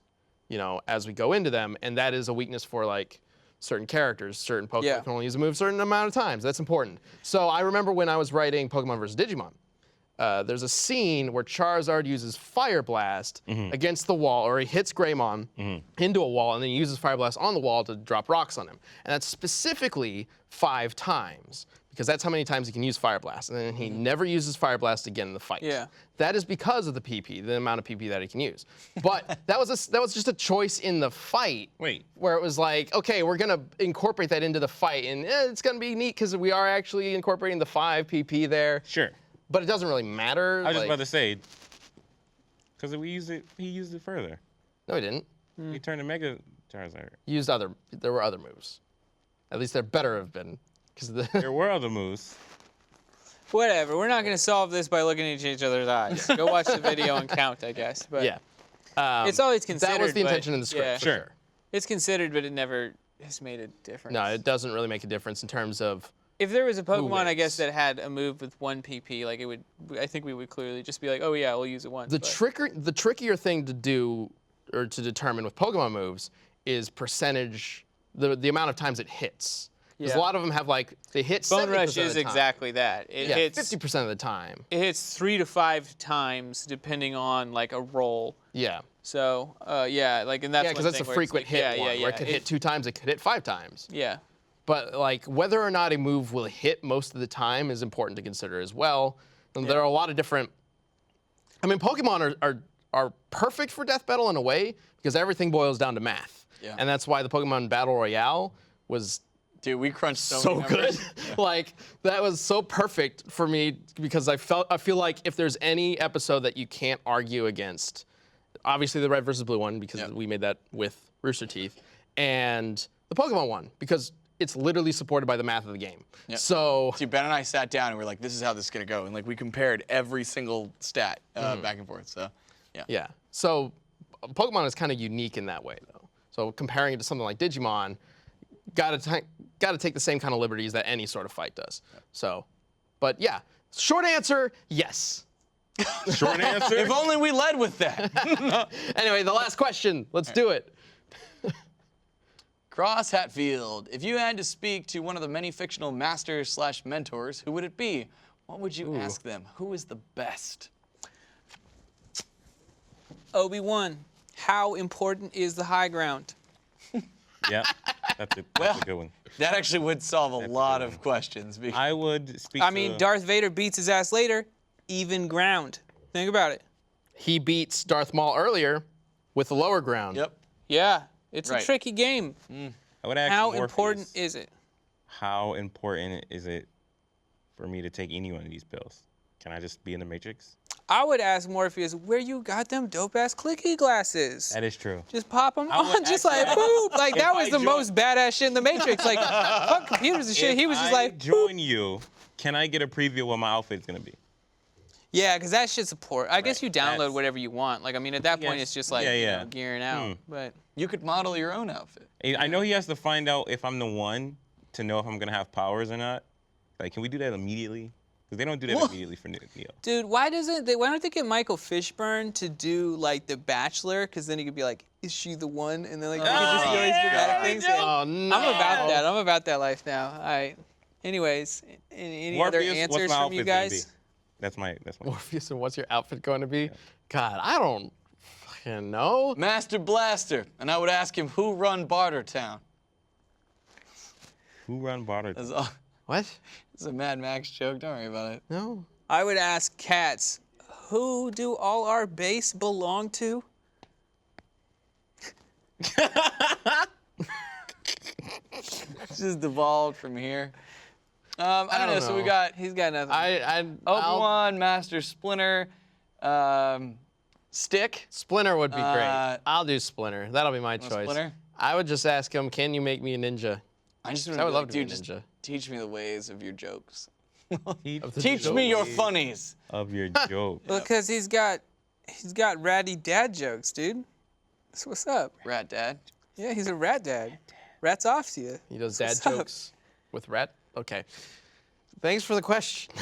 you know, as we go into them, and that is a weakness for like certain characters. Certain Pokemon Yeah. can only use a move a certain amount of times. That's important. So I remember when I was writing Pokemon vs. Digimon. There's a scene where Charizard uses Fire Blast against the wall, or he hits Greymon into a wall, and then he uses Fire Blast on the wall to drop rocks on him. And that's specifically 5 times, because that's how many times he can use Fire Blast. And then he never uses Fire Blast again in the fight. Yeah. That is because of the PP, the amount of PP that he can use. But that was just a choice in the fight. Wait. Where it was like, okay, we're gonna incorporate that into the fight, and it's gonna be neat because we are actually incorporating the 5 PP there. Sure. But it doesn't really matter. I was just like- about to say, because he used it further. No, he didn't. He turned to Mega Charizard. He used there were other moves. At least there better have been. Because There were other moves. Whatever. We're not going to solve this by looking into each other's eyes. Go watch the video and count, I guess. But yeah. it's always considered. That was the but- intention in the script, yeah. for Sure. sure. It's considered, but it never has made a difference. No, it doesn't really make a difference in terms of. If there was a Pokemon, I guess, wins. that had a move with 1 PP, like I think we would clearly just be like, oh yeah, we'll use it once. The but- trickier thing to do or to determine with Pokemon moves is percentage, the amount of times it hits. Because Yeah. a lot of them have like, they hit 70% Bone Rush of the is time. exactly that. It Yeah, hits 50% of the time. It hits 3 to 5 times depending on like a roll. Yeah. So yeah, like and that's Yeah, one because that's thing a where it's frequent like, hit yeah, one, yeah, where it could hit 2 times, it could hit 5 times. Yeah. But like whether or not a move will hit most of the time is important to consider as well. And there are a lot of different. I mean, Pokemon are perfect for Death Battle in a way because everything boils down to math. Yeah. And that's why the Pokemon Battle Royale was Dude, we crunched so so many good. numbers. Like that was so perfect for me because I feel like if there's any episode that you can't argue against, obviously the Red versus Blue one because we made that with Rooster Teeth, and the Pokemon one because it's literally supported by the math of the game. Yep. So See, Ben and I sat down and we were like, this is how this is going to go. And like we compared every single stat back and forth. So, yeah. yeah. So Pokemon is kind of unique in that way though. So comparing it to something like Digimon, gotta take the same kind of liberties that any sort of fight does. So, but yeah, short answer, yes. Short answer. If only we led with that. Anyway, the last question. Let's do it. Cross Hatfield, if you had to speak to one of the many fictional masters / mentors, who would it be? What would you ask them? Who is the best? Obi-Wan, how important is the high ground? Yeah, that's a good one. That actually would solve a lot good of one. questions. Because I would speak I to... mean, Darth Vader beats his ass later, even ground. Think about it. He beats Darth Maul earlier with the lower ground. Yep. Yeah, it's Right. a tricky game. I would ask How Morpheus, important is it? how important is it for me to take any one of these pills? Can I just be in the Matrix? I would ask Morpheus, where you got them dope-ass clicky glasses? That is true. Just pop them I would on, just like, actually- boop. Like, that If was I the join- most badass shit in the Matrix. Like, fuck computers and shit. If He was just I like, boop. join you, can I get a preview of what my outfit's gonna be? Yeah, because that shit's support. I guess you download That's- whatever you want. Like, I mean, at that point, Yeah. it's just like Yeah, you yeah. know, gearing out. But You could model your own outfit. I know he has to find out if I'm the one to know if I'm gonna have powers or not. Like, can we do that immediately? Because they don't do that immediately for Neo. dude, why don't they get Michael Fishburne to do like The Bachelor? Because then he could be like, is she the one? And then like, we could just do all these dramatic things. Oh, no. I'm about that. I'm about that life now. All right. Anyways, any other Morpheus, what's answers my from you outfit gonna guys? be? That's my. Morpheus, and what's your outfit going to be? God, I don't fucking know. Master Blaster. And I would ask him, who run Bartertown? Who run Barter? That's all. What? It's a Mad Max joke. Don't worry about it. No. I would ask Cats, who do all our base belong to? It's just devolved from here. I don't know. So we know. got He's got nothing. I'll- Obi-Wan, Master Splinter, Stick. Splinter would be great. Uh, I'll do Splinter. That'll be my choice. Splinter? I would just ask him, can you make me a ninja? I just I want would to love to be a dude, just ninja. teach me the ways of your jokes. Of the Teach me your funnies. Of your joke. Because he's got ratty dad jokes, dude. That's what's up. Rat Dad. Yeah, he's a rat dad. Rat's off to you. He does dad What's up? jokes with rat. Okay. Thanks for the question.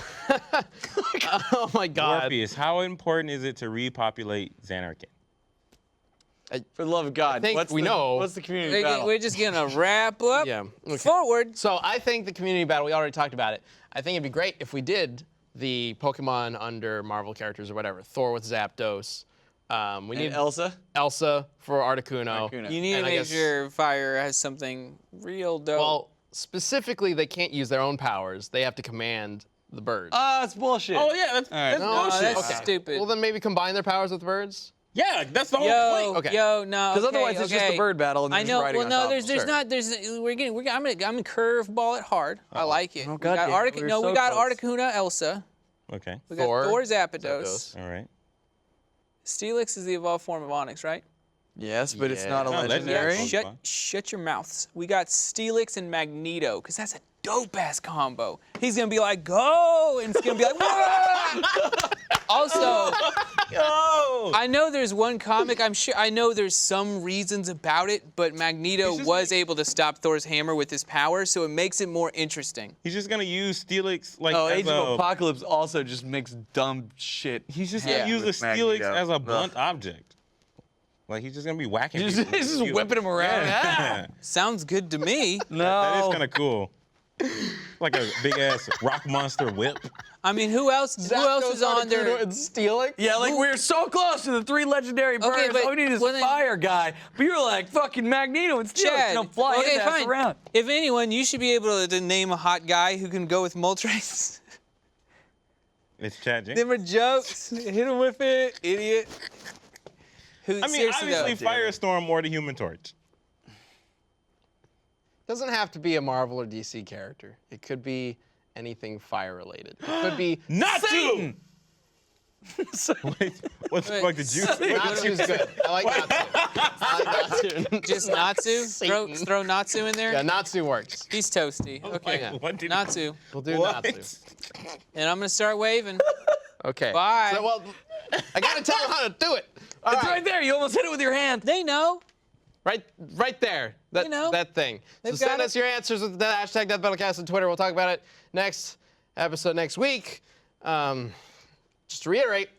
Oh my God. Morpheus, how important is it to repopulate Xanarkand? For the love of God. think we know. What's the community battle? We're just gonna wrap up. Yeah. Okay. Forward. So I think the community battle, we already talked about it. I think it'd be great if we did the Pokemon under Marvel characters or whatever. Thor with Zapdos. We need And Elsa. Elsa for Articuno. Articuno. You need And to I make guess- sure Fire has something real dope. Well, specifically, they can't use their own powers. They have to command the birds. That's bullshit. Oh yeah, that's right. that's No, bullshit. that's stupid. Well, then maybe combine their powers with birds. Yeah, that's the whole Yo, point. Okay. yo, no. Because okay, otherwise it's just okay. a bird battle and I you're know. just riding Well, on no, top there's of them. Sure. not. There's I'm gonna curveball it hard. I like it. Oh, we God got damn it, we were so we got close. Articuno, Elsa. Okay. We got Thor Zapdos. Zapdos. All right. Steelix is the evolved form of Onyx, right? Yes, but it's not a Yeah. No, legendary. legendary. Shut your mouths. We got Steelix and Magneto, because that's a dope-ass combo. He's going to be like, go! And it's going to be like, whoa! Also, I know there's one comic, I know there's some reasons about it, but Magneto just was able to stop Thor's hammer with his power, so it makes it more interesting. He's just gonna use Steelix like Oh, as Age a. of Apocalypse also just makes dumb shit. He's just Yeah. gonna use the With Steelix Magneto. as a blunt object. Like he's just gonna be whacking. He's people with just Steelix. whipping him around. Yeah. Sounds good to me. No. That is kind of cool. Like a big ass rock monster whip. I mean, who else is on there? And Steelix? Yeah, like we're so close to the 3 legendary birds. Okay, but- All we need is well, then- Fire Guy. But you're like fucking Magneto and Steelix. Chad, Don't fly okay, his ass fine. around. If anyone, you should be able to name a hot guy who can go with Moltres. It's Chad James. Them are jokes. Hit him with it, idiot. Who, I mean, seriously obviously though, Firestorm or the Human Torch. Doesn't have to be a Marvel or DC character. It could be anything fire related. It could be Not Satan! Wait, what the Wait. fuck did you say? Natsu's good. I like Natsu. I like Natsu. just Natsu. Satan. Throw Natsu in there. Yeah, Natsu works. He's toasty. Okay, yeah. What did Natsu. We'll do What? Natsu. And I'm gonna start waving. Okay. Bye. So, well, I gotta tell them how to do it. All It's right. right there. You almost hit it with your hand. They know. Right there. That, You know, that thing. So they've send got us it. your answers with the hashtag DeathBattleCast on Twitter. We'll talk about it next episode next week. Just to reiterate,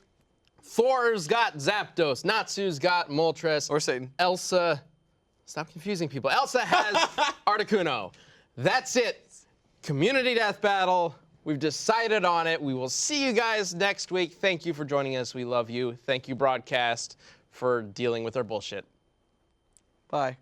Thor's got Zapdos, Natsu's got Moltres, Or Satan. Elsa. Stop confusing people. Elsa has Articuno. That's it. Community death battle. We've decided on it. We will see you guys next week. Thank you for joining us. We love you. Thank you, Broadcast, for dealing with our bullshit. Bye.